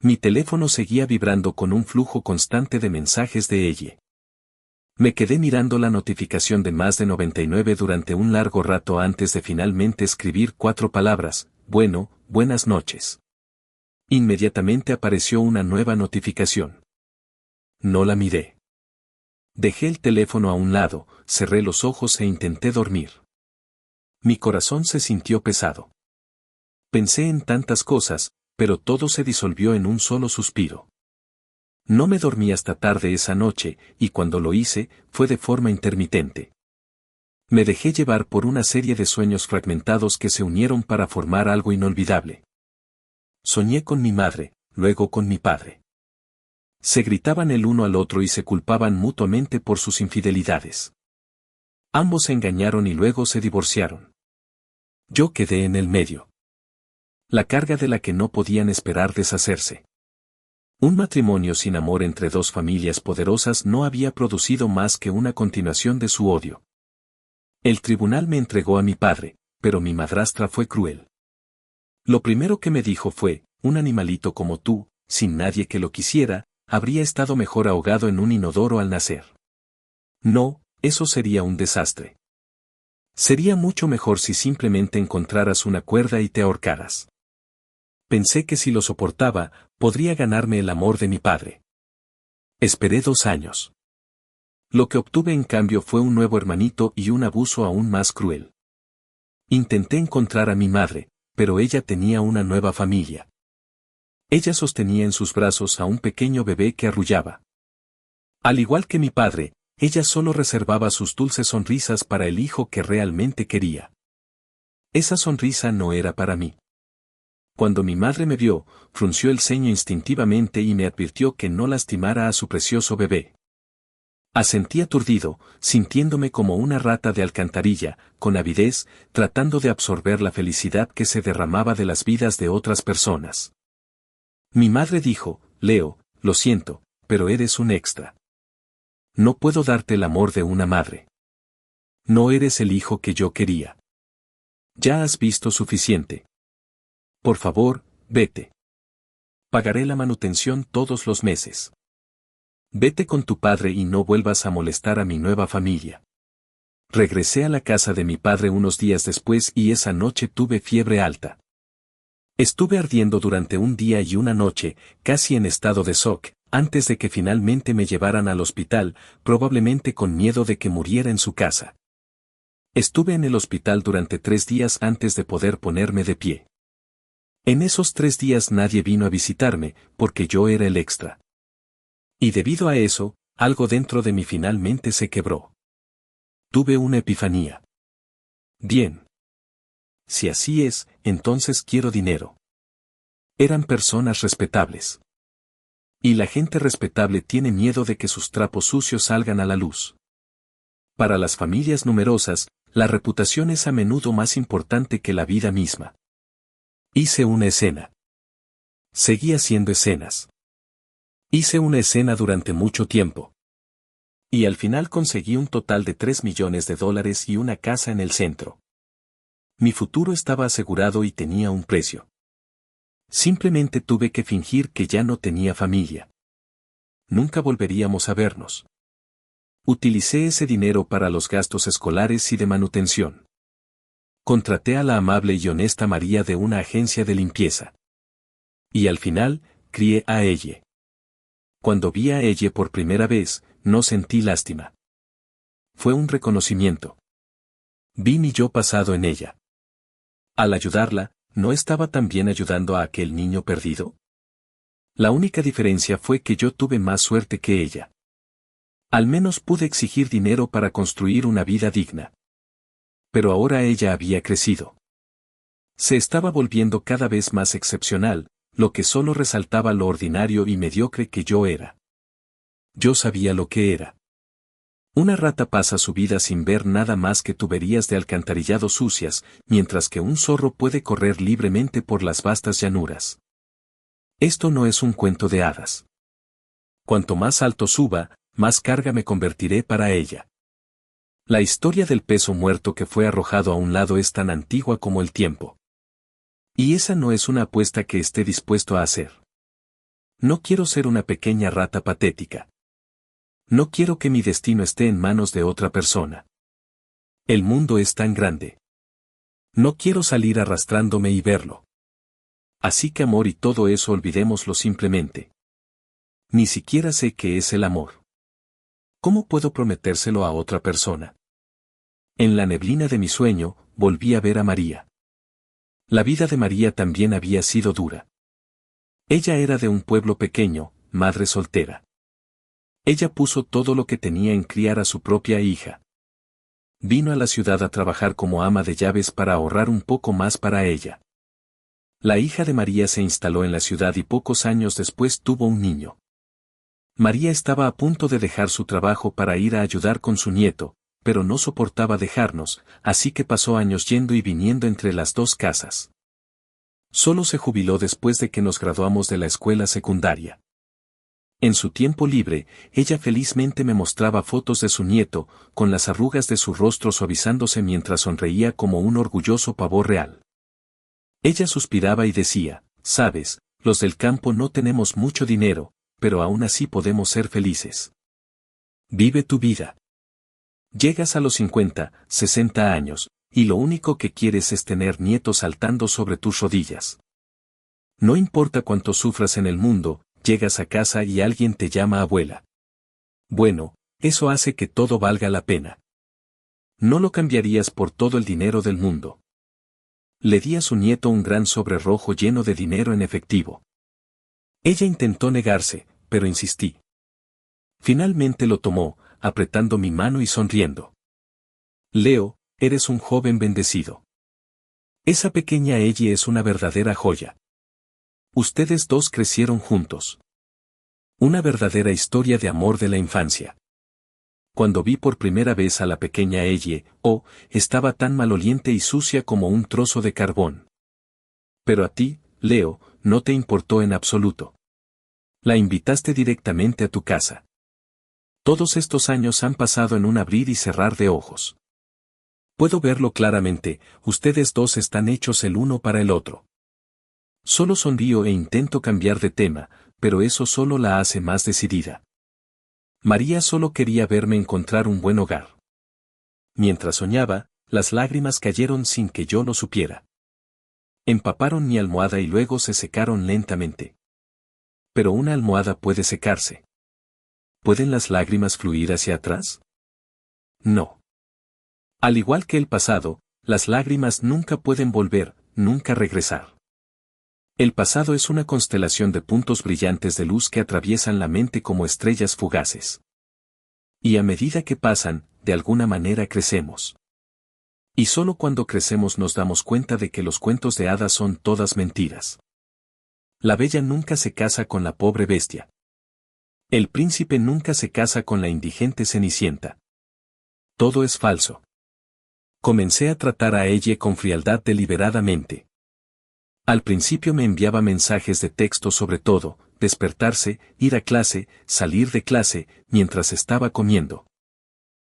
Mi teléfono seguía vibrando con un flujo constante de mensajes de ella. Me quedé mirando la notificación de más de 99 durante un largo rato antes de finalmente escribir 4 palabras, bueno, buenas noches. Inmediatamente apareció una nueva notificación. No la miré. Dejé el teléfono a un lado, cerré los ojos e intenté dormir. Mi corazón se sintió pesado. Pensé en tantas cosas, pero todo se disolvió en un solo suspiro. No me dormí hasta tarde esa noche, y cuando lo hice, fue de forma intermitente. Me dejé llevar por una serie de sueños fragmentados que se unieron para formar algo inolvidable. Soñé con mi madre, luego con mi padre. Se gritaban el uno al otro y se culpaban mutuamente por sus infidelidades. Ambos se engañaron y luego se divorciaron. Yo quedé en el medio. La carga de la que no podían esperar deshacerse. Un matrimonio sin amor entre 2 familias poderosas no había producido más que una continuación de su odio. El tribunal me entregó a mi padre, pero mi madrastra fue cruel. Lo primero que me dijo fue, un animalito como tú, sin nadie que lo quisiera, habría estado mejor ahogado en un inodoro al nacer. No, eso sería un desastre. Sería mucho mejor si simplemente encontraras una cuerda y te ahorcaras. Pensé que si lo soportaba, podría ganarme el amor de mi padre. Esperé 2 años. Lo que obtuve en cambio fue un nuevo hermanito y un abuso aún más cruel. Intenté encontrar a mi madre, pero ella tenía una nueva familia. Ella sostenía en sus brazos a un pequeño bebé que arrullaba. Al igual que mi padre, ella solo reservaba sus dulces sonrisas para el hijo que realmente quería. Esa sonrisa no era para mí. Cuando mi madre me vio, frunció el ceño instintivamente y me advirtió que no lastimara a su precioso bebé. Asentí aturdido, sintiéndome como una rata de alcantarilla, con avidez, tratando de absorber la felicidad que se derramaba de las vidas de otras personas. Mi madre dijo, Leo, lo siento, pero eres un extra. No puedo darte el amor de una madre. No eres el hijo que yo quería. Ya has visto suficiente. Por favor, vete. Pagaré la manutención todos los meses. Vete con tu padre y no vuelvas a molestar a mi nueva familia. Regresé a la casa de mi padre unos días después y esa noche tuve fiebre alta. Estuve ardiendo durante un día y una noche, casi en estado de shock, antes de que finalmente me llevaran al hospital, probablemente con miedo de que muriera en su casa. Estuve en el hospital durante 3 días antes de poder ponerme de pie. En esos 3 días nadie vino a visitarme, porque yo era el extra. Y debido a eso, algo dentro de mí finalmente se quebró. Tuve una epifanía. Bien. Si así es, entonces quiero dinero. Eran personas respetables. Y la gente respetable tiene miedo de que sus trapos sucios salgan a la luz. Para las familias numerosas, la reputación es a menudo más importante que la vida misma. Hice una escena. Seguí haciendo escenas. Hice una escena durante mucho tiempo. Y al final conseguí un total de $3 millones y una casa en el centro. Mi futuro estaba asegurado y tenía un precio. Simplemente tuve que fingir que ya no tenía familia. Nunca volveríamos a vernos. Utilicé ese dinero para los gastos escolares y de manutención. Contraté a la amable y honesta María de una agencia de limpieza. Y al final, crié a ella. Cuando vi a ella por primera vez, no sentí lástima. Fue un reconocimiento. Vi mi yo pasado en ella. Al ayudarla, ¿no estaba también ayudando a aquel niño perdido? La única diferencia fue que yo tuve más suerte que ella. Al menos pude exigir dinero para construir una vida digna. Pero ahora ella había crecido. Se estaba volviendo cada vez más excepcional, lo que solo resaltaba lo ordinario y mediocre que yo era. Yo sabía lo que era. Una rata pasa su vida sin ver nada más que tuberías de alcantarillado sucias, mientras que un zorro puede correr libremente por las vastas llanuras. Esto no es un cuento de hadas. Cuanto más alto suba, más carga me convertiré para ella. La historia del peso muerto que fue arrojado a un lado es tan antigua como el tiempo. Y esa no es una apuesta que esté dispuesto a hacer. No quiero ser una pequeña rata patética. No quiero que mi destino esté en manos de otra persona. El mundo es tan grande. No quiero salir arrastrándome y verlo. Así que amor y todo eso olvidémoslo simplemente. Ni siquiera sé qué es el amor. ¿Cómo puedo prometérselo a otra persona? En la neblina de mi sueño, volví a ver a María. La vida de María también había sido dura. Ella era de un pueblo pequeño, madre soltera. Ella puso todo lo que tenía en criar a su propia hija. Vino a la ciudad a trabajar como ama de llaves para ahorrar un poco más para ella. La hija de María se instaló en la ciudad y pocos años después tuvo un niño. María estaba a punto de dejar su trabajo para ir a ayudar con su nieto, pero no soportaba dejarnos, así que pasó años yendo y viniendo entre las 2 casas. Solo se jubiló después de que nos graduamos de la escuela secundaria. En su tiempo libre, ella felizmente me mostraba fotos de su nieto, con las arrugas de su rostro suavizándose mientras sonreía como un orgulloso pavo real. Ella suspiraba y decía, sabes, los del campo no tenemos mucho dinero, pero aún así podemos ser felices. Vive tu vida. Llegas a los 50, 60 años, y lo único que quieres es tener nietos saltando sobre tus rodillas. No importa cuánto sufras en el mundo, llegas a casa y alguien te llama abuela. Bueno, eso hace que todo valga la pena. No lo cambiarías por todo el dinero del mundo. Le di a su nieto un gran sobre rojo lleno de dinero en efectivo. Ella intentó negarse, pero insistí. Finalmente lo tomó, apretando mi mano y sonriendo. Leo, eres un joven bendecido. Esa pequeña Ellie es una verdadera joya. Ustedes dos crecieron juntos. Una verdadera historia de amor de la infancia. Cuando vi por primera vez a la pequeña Ellie, estaba tan maloliente y sucia como un trozo de carbón. Pero a ti, Leo, no te importó en absoluto. La invitaste directamente a tu casa. Todos estos años han pasado en un abrir y cerrar de ojos. Puedo verlo claramente, ustedes dos están hechos el uno para el otro. Solo sonrío e intento cambiar de tema, pero eso solo la hace más decidida. María solo quería verme encontrar un buen hogar. Mientras soñaba, las lágrimas cayeron sin que yo lo supiera. Empaparon mi almohada y luego se secaron lentamente. Pero una almohada puede secarse. ¿Pueden las lágrimas fluir hacia atrás? No. Al igual que el pasado, las lágrimas nunca pueden volver, nunca regresar. El pasado es una constelación de puntos brillantes de luz que atraviesan la mente como estrellas fugaces. Y a medida que pasan, de alguna manera crecemos. Y solo cuando crecemos nos damos cuenta de que los cuentos de hadas son todas mentiras. La bella nunca se casa con la pobre bestia. El príncipe nunca se casa con la indigente Cenicienta. Todo es falso. Comencé a tratar a ella con frialdad deliberadamente. Al principio me enviaba mensajes de texto sobre todo, despertarse, ir a clase, salir de clase, mientras estaba comiendo.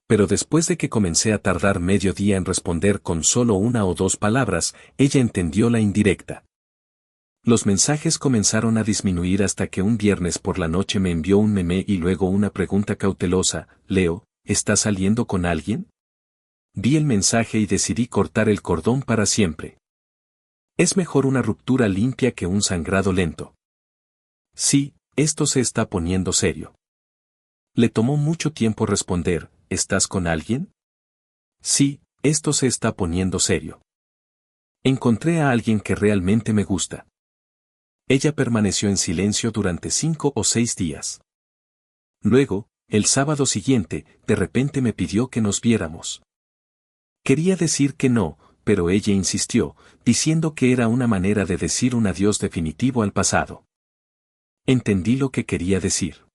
Pero después de que comencé a tardar medio día en responder con solo una o dos palabras, ella entendió la indirecta. Los mensajes comenzaron a disminuir hasta que un viernes por la noche me envió un meme y luego una pregunta cautelosa: Leo, ¿estás saliendo con alguien? Vi el mensaje y decidí cortar el cordón para siempre. Es mejor una ruptura limpia que un sangrado lento. Sí, esto se está poniendo serio. Le tomó mucho tiempo responder: ¿estás con alguien? Sí, esto se está poniendo serio. Encontré a alguien que realmente me gusta. Ella permaneció en silencio durante 5 o 6 días. Luego, el sábado siguiente, de repente me pidió que nos viéramos. Quería decir que no, pero ella insistió, diciendo que era una manera de decir un adiós definitivo al pasado. Entendí lo que quería decir.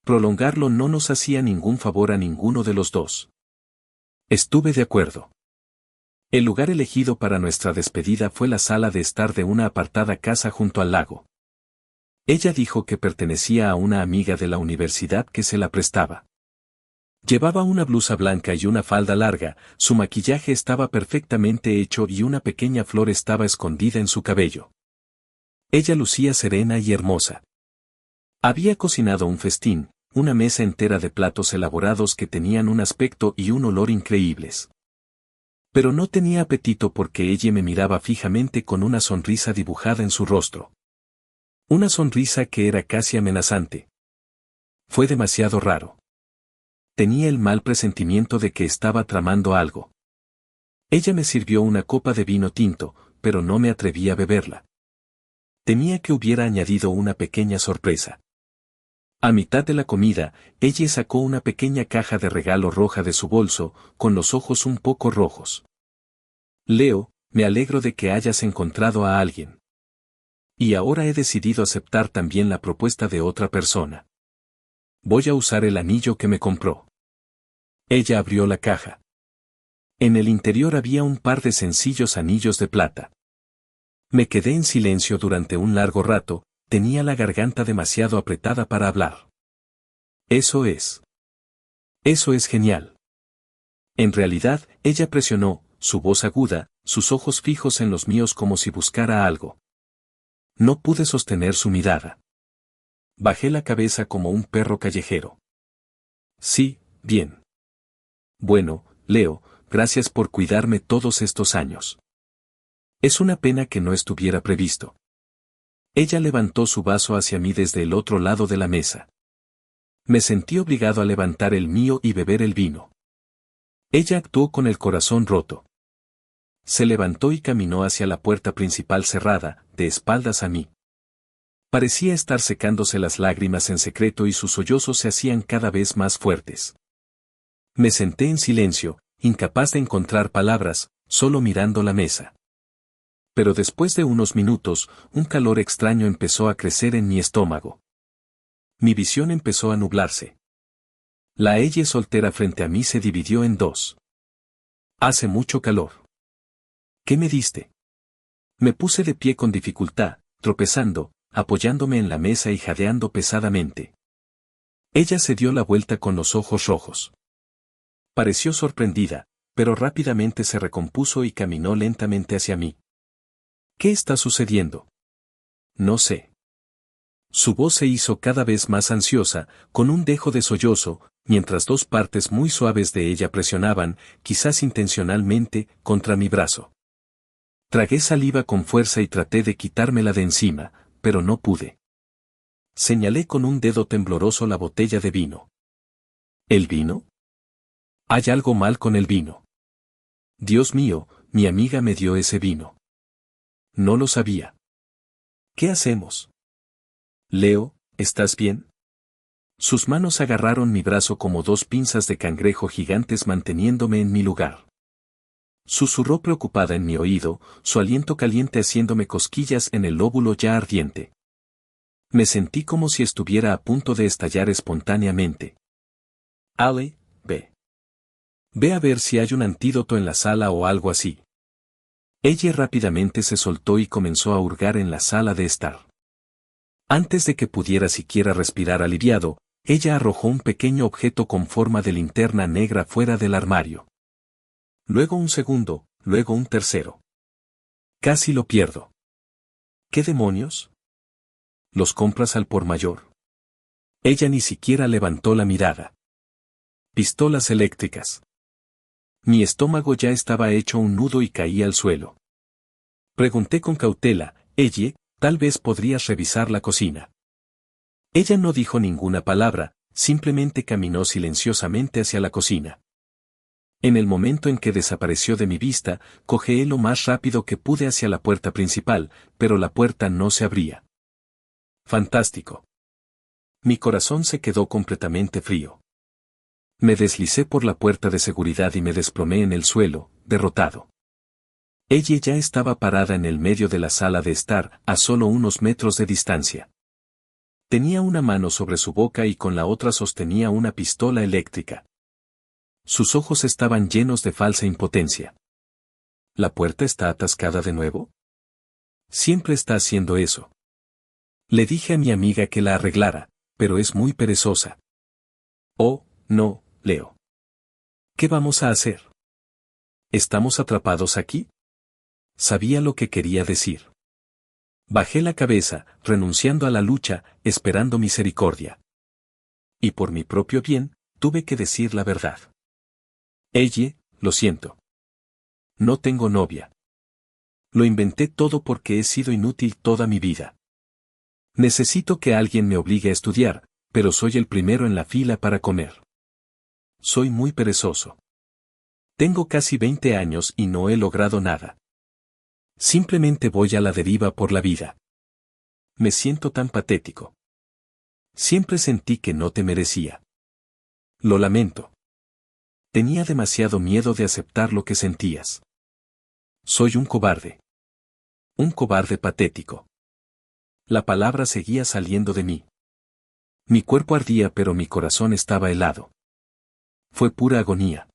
Prolongarlo no nos hacía ningún favor a ninguno de los dos. Estuve de acuerdo. El lugar elegido para nuestra despedida fue la sala de estar de una apartada casa junto al lago. Ella dijo que pertenecía a una amiga de la universidad que se la prestaba. Llevaba una blusa blanca y una falda larga, su maquillaje estaba perfectamente hecho y una pequeña flor estaba escondida en su cabello. Ella lucía serena y hermosa. Había cocinado un festín, una mesa entera de platos elaborados que tenían un aspecto y un olor increíbles. Pero no tenía apetito porque ella me miraba fijamente con una sonrisa dibujada en su rostro. Una sonrisa que era casi amenazante. Fue demasiado raro. Tenía el mal presentimiento de que estaba tramando algo. Ella me sirvió una copa de vino tinto, pero no me atreví a beberla. Temía que hubiera añadido una pequeña sorpresa. A mitad de la comida, ella sacó una pequeña caja de regalo roja de su bolso, con los ojos un poco rojos. Leo, me alegro de que hayas encontrado a alguien. Y ahora he decidido aceptar también la propuesta de otra persona. Voy a usar el anillo que me compró. Ella abrió la caja. En el interior había un par de sencillos anillos de plata. Me quedé en silencio durante un largo rato, tenía la garganta demasiado apretada para hablar. Eso es genial. En realidad, ella presionó, su voz aguda, sus ojos fijos en los míos como si buscara algo. No pude sostener su mirada. Bajé la cabeza como un perro callejero. Sí, bien. Bueno, Leo, gracias por cuidarme todos estos años. Es una pena que no estuviera previsto. Ella levantó su vaso hacia mí desde el otro lado de la mesa. Me sentí obligado a levantar el mío y beber el vino. Ella actuó con el corazón roto. Se levantó y caminó hacia la puerta principal cerrada, de espaldas a mí. Parecía estar secándose las lágrimas en secreto y sus sollozos se hacían cada vez más fuertes. Me senté en silencio, incapaz de encontrar palabras, solo mirando la mesa. Pero después de unos minutos, un calor extraño empezó a crecer en mi estómago. Mi visión empezó a nublarse. La ella soltera frente a mí se dividió en dos. Hace mucho calor. ¿Qué me diste? Me puse de pie con dificultad, tropezando, apoyándome en la mesa y jadeando pesadamente. Ella se dio la vuelta con los ojos rojos. Pareció sorprendida, pero rápidamente se recompuso y caminó lentamente hacia mí. ¿Qué está sucediendo? No sé. Su voz se hizo cada vez más ansiosa, con un dejo de sollozo, mientras dos partes muy suaves de ella presionaban, quizás intencionalmente, contra mi brazo. Tragué saliva con fuerza y traté de quitármela de encima, pero no pude. Señalé con un dedo tembloroso la botella de vino. ¿El vino? Hay algo mal con el vino. Dios mío, mi amiga me dio ese vino. No lo sabía. ¿Qué hacemos? Leo, ¿estás bien? Sus manos agarraron mi brazo como dos pinzas de cangrejo gigantes manteniéndome en mi lugar. Susurró preocupada en mi oído, su aliento caliente haciéndome cosquillas en el lóbulo ya ardiente. Me sentí como si estuviera a punto de estallar espontáneamente. Ale, ve. Ve a ver si hay un antídoto en la sala o algo así. Ella rápidamente se soltó y comenzó a hurgar en la sala de estar. Antes de que pudiera siquiera respirar aliviado, ella arrojó un pequeño objeto con forma de linterna negra fuera del armario. Luego un segundo, luego un tercero. Casi lo pierdo. ¿Qué demonios? ¿Los compras al por mayor? Ella ni siquiera levantó la mirada. Pistolas eléctricas. Mi estómago ya estaba hecho un nudo y caí al suelo. Pregunté con cautela, «Ella, tal vez podrías revisar la cocina». Ella no dijo ninguna palabra, simplemente caminó silenciosamente hacia la cocina. En el momento en que desapareció de mi vista, cojeé lo más rápido que pude hacia la puerta principal, pero la puerta no se abría. Fantástico. Mi corazón se quedó completamente frío. Me deslicé por la puerta de seguridad y me desplomé en el suelo, derrotado. Ella ya estaba parada en el medio de la sala de estar, a solo unos metros de distancia. Tenía una mano sobre su boca y con la otra sostenía una pistola eléctrica. Sus ojos estaban llenos de falsa impotencia. ¿La puerta está atascada de nuevo? Siempre está haciendo eso. Le dije a mi amiga que la arreglara, pero es muy perezosa. Oh, no, Leo. ¿Qué vamos a hacer? ¿Estamos atrapados aquí? Sabía lo que quería decir. Bajé la cabeza, renunciando a la lucha, esperando misericordia. Y por mi propio bien, tuve que decir la verdad. Ella, lo siento. No tengo novia. Lo inventé todo porque he sido inútil toda mi vida. Necesito que alguien me obligue a estudiar, pero soy el primero en la fila para comer. Soy muy perezoso. Tengo casi 20 años y no he logrado nada. Simplemente voy a la deriva por la vida. Me siento tan patético. Siempre sentí que no te merecía. Lo lamento. Tenía demasiado miedo de aceptar lo que sentías. Soy un cobarde. Un cobarde patético. La palabra seguía saliendo de mí. Mi cuerpo ardía pero mi corazón estaba helado. Fue pura agonía.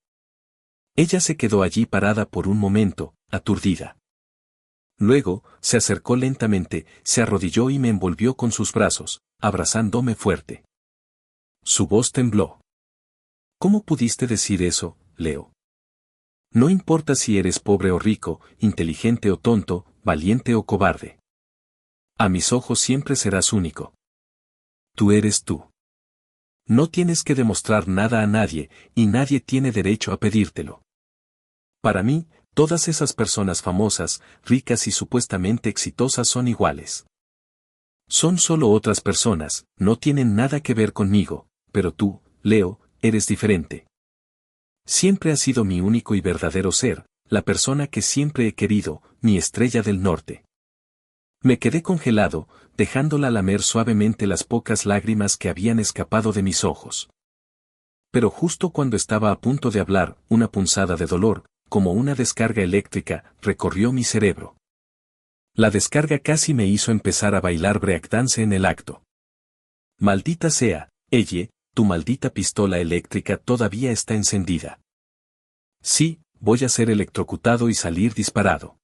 Ella se quedó allí parada por un momento, aturdida. Luego, se acercó lentamente, se arrodilló y me envolvió con sus brazos, abrazándome fuerte. Su voz tembló. ¿Cómo pudiste decir eso, Leo? No importa si eres pobre o rico, inteligente o tonto, valiente o cobarde. A mis ojos siempre serás único. Tú eres tú. No tienes que demostrar nada a nadie, y nadie tiene derecho a pedírtelo. Para mí, todas esas personas famosas, ricas y supuestamente exitosas son iguales. Son solo otras personas, no tienen nada que ver conmigo, pero tú, Leo, eres diferente. Siempre has sido mi único y verdadero ser, la persona que siempre he querido, mi estrella del norte. Me quedé congelado, dejándola lamer suavemente las pocas lágrimas que habían escapado de mis ojos. Pero justo cuando estaba a punto de hablar, una punzada de dolor, como una descarga eléctrica, recorrió mi cerebro. La descarga casi me hizo empezar a bailar breakdance en el acto. Maldita sea, Elle, tu maldita pistola eléctrica todavía está encendida. Sí, voy a ser electrocutado y salir disparado.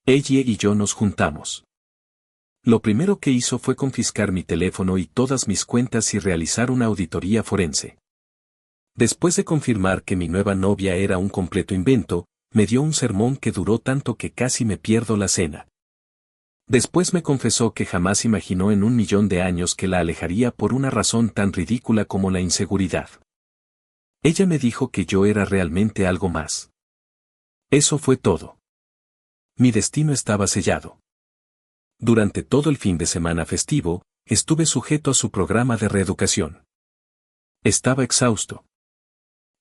Elle y yo nos juntamos. Lo primero que hizo fue confiscar mi teléfono y todas mis cuentas y realizar una auditoría forense. Después de confirmar que mi nueva novia era un completo invento, me dio un sermón que duró tanto que casi me pierdo la cena. Después me confesó que jamás imaginó en 1.000.000 de años que la alejaría por una razón tan ridícula como la inseguridad. Ella me dijo que yo era realmente algo más. Eso fue todo. Mi destino estaba sellado. Durante todo el fin de semana festivo, estuve sujeto a su programa de reeducación. Estaba exhausto.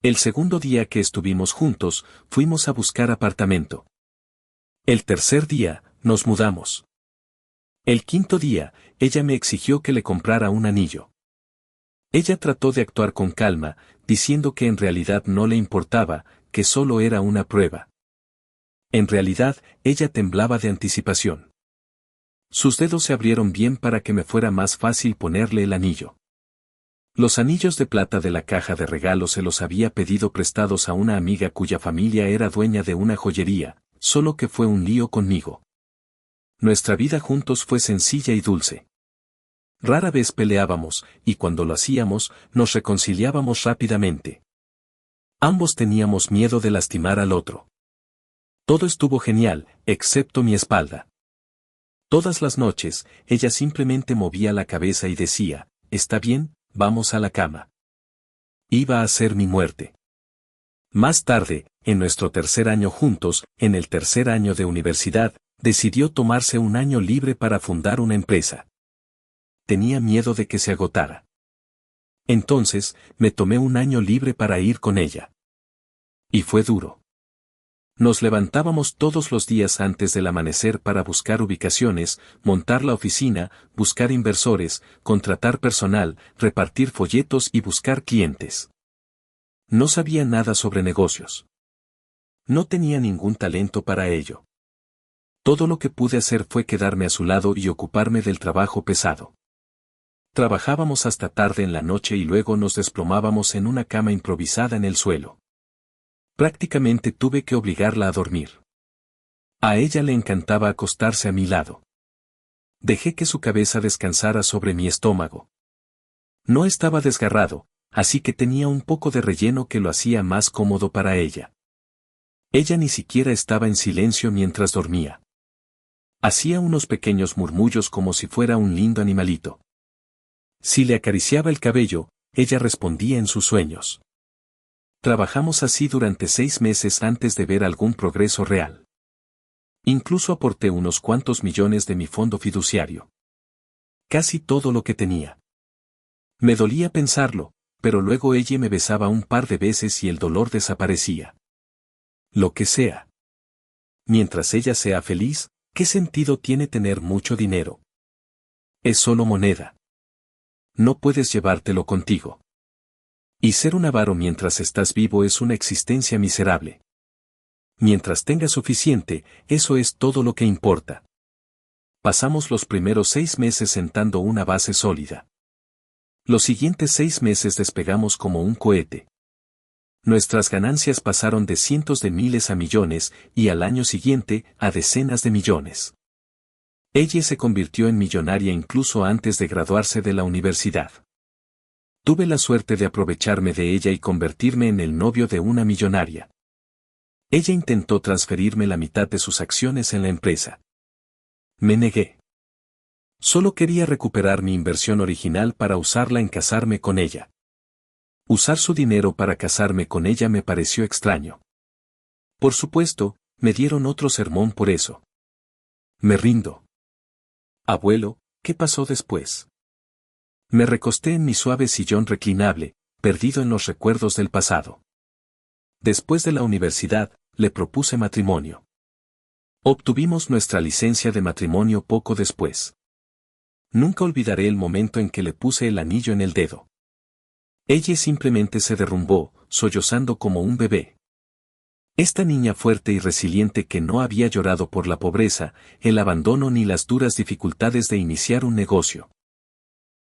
El segundo día que estuvimos juntos, fuimos a buscar apartamento. El tercer día, nos mudamos. El quinto día, ella me exigió que le comprara un anillo. Ella trató de actuar con calma, diciendo que en realidad no le importaba, que solo era una prueba. En realidad, ella temblaba de anticipación. Sus dedos se abrieron bien para que me fuera más fácil ponerle el anillo. Los anillos de plata de la caja de regalos se los había pedido prestados a una amiga cuya familia era dueña de una joyería, solo que fue un lío conmigo. Nuestra vida juntos fue sencilla y dulce. Rara vez peleábamos, y cuando lo hacíamos, nos reconciliábamos rápidamente. Ambos teníamos miedo de lastimar al otro. Todo estuvo genial, excepto mi espalda. Todas las noches, ella simplemente movía la cabeza y decía, «Está bien, vamos a la cama». Iba a ser mi muerte. Más tarde, en nuestro tercer año juntos, en el tercer año de universidad, decidió tomarse un año libre para fundar una empresa. Tenía miedo de que se agotara. Entonces, me tomé un año libre para ir con ella. Y fue duro. Nos levantábamos todos los días antes del amanecer para buscar ubicaciones, montar la oficina, buscar inversores, contratar personal, repartir folletos y buscar clientes. No sabía nada sobre negocios. No tenía ningún talento para ello. Todo lo que pude hacer fue quedarme a su lado y ocuparme del trabajo pesado. Trabajábamos hasta tarde en la noche y luego nos desplomábamos en una cama improvisada en el suelo. Prácticamente tuve que obligarla a dormir. A ella le encantaba acostarse a mi lado. Dejé que su cabeza descansara sobre mi estómago. No estaba desgarrado, así que tenía un poco de relleno que lo hacía más cómodo para ella. Ella ni siquiera estaba en silencio mientras dormía. Hacía unos pequeños murmullos como si fuera un lindo animalito. Si le acariciaba el cabello, ella respondía en sus sueños. Trabajamos así durante 6 meses antes de ver algún progreso real. Incluso aporté unos cuantos millones de mi fondo fiduciario. Casi todo lo que tenía. Me dolía pensarlo, pero luego ella me besaba un par de veces y el dolor desaparecía. Lo que sea. Mientras ella sea feliz, ¿qué sentido tiene tener mucho dinero? Es solo moneda. No puedes llevártelo contigo. Y ser un avaro mientras estás vivo es una existencia miserable. Mientras tengas suficiente, eso es todo lo que importa. Pasamos los primeros 6 meses sentando una base sólida. Los siguientes 6 meses despegamos como un cohete. Nuestras ganancias pasaron de cientos de miles a millones, y al año siguiente, a decenas de millones. Ella se convirtió en millonaria incluso antes de graduarse de la universidad. Tuve la suerte de aprovecharme de ella y convertirme en el novio de una millonaria. Ella intentó transferirme la mitad de sus acciones en la empresa. Me negué. Solo quería recuperar mi inversión original para usarla en casarme con ella. Usar su dinero para casarme con ella me pareció extraño. Por supuesto, me dieron otro sermón por eso. Me rindo. Abuelo, ¿qué pasó después? Me recosté en mi suave sillón reclinable, perdido en los recuerdos del pasado. Después de la universidad, le propuse matrimonio. Obtuvimos nuestra licencia de matrimonio poco después. Nunca olvidaré el momento en que le puse el anillo en el dedo. Ella simplemente se derrumbó, sollozando como un bebé. Esta niña fuerte y resiliente que no había llorado por la pobreza, el abandono ni las duras dificultades de iniciar un negocio.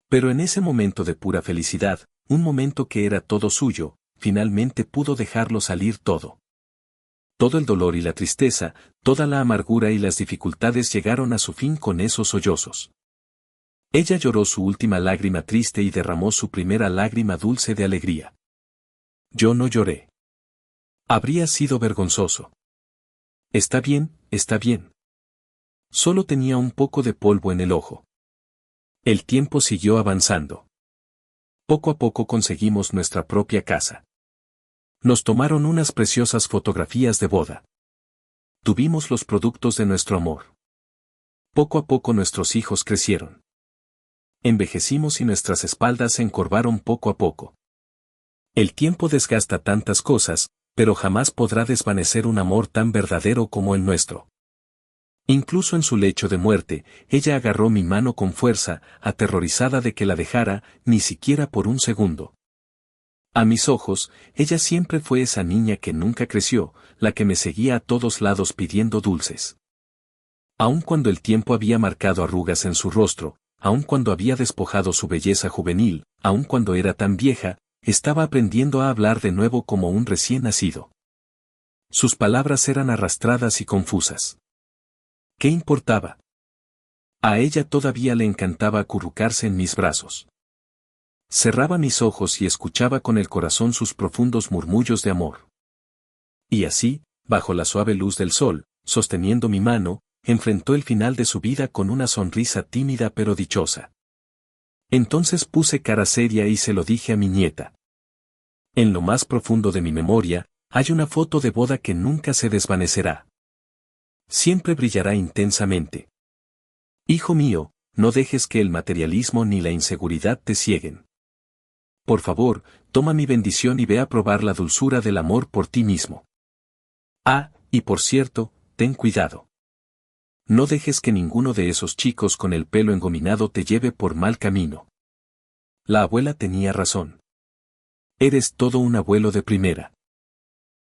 Pero en ese momento de pura felicidad, un momento que era todo suyo, finalmente pudo dejarlo salir todo. Todo el dolor y la tristeza, toda la amargura y las dificultades llegaron a su fin con esos sollozos. Ella lloró su última lágrima triste y derramó su primera lágrima dulce de alegría. Yo no lloré. Habría sido vergonzoso. Está bien, está bien. Solo tenía un poco de polvo en el ojo. El tiempo siguió avanzando. Poco a poco conseguimos nuestra propia casa. Nos tomaron unas preciosas fotografías de boda. Tuvimos los productos de nuestro amor. Poco a poco nuestros hijos crecieron. Envejecimos y nuestras espaldas se encorvaron poco a poco. El tiempo desgasta tantas cosas, pero jamás podrá desvanecer un amor tan verdadero como el nuestro. Incluso en su lecho de muerte, ella agarró mi mano con fuerza, aterrorizada de que la dejara, ni siquiera por un segundo. A mis ojos, ella siempre fue esa niña que nunca creció, la que me seguía a todos lados pidiendo dulces. Aun cuando el tiempo había marcado arrugas en su rostro, aun cuando había despojado su belleza juvenil, aun cuando era tan vieja, estaba aprendiendo a hablar de nuevo como un recién nacido. Sus palabras eran arrastradas y confusas. ¿Qué importaba? A ella todavía le encantaba acurrucarse en mis brazos. Cerraba mis ojos y escuchaba con el corazón sus profundos murmullos de amor. Y así, bajo la suave luz del sol, sosteniendo mi mano, enfrentó el final de su vida con una sonrisa tímida pero dichosa. Entonces puse cara seria y se lo dije a mi nieta. En lo más profundo de mi memoria, hay una foto de boda que nunca se desvanecerá. Siempre brillará intensamente. Hijo mío, no dejes que el materialismo ni la inseguridad te cieguen. Por favor, toma mi bendición y ve a probar la dulzura del amor por ti mismo. Ah, y por cierto, ten cuidado. No dejes que ninguno de esos chicos con el pelo engominado te lleve por mal camino. La abuela tenía razón. Eres todo un abuelo de primera.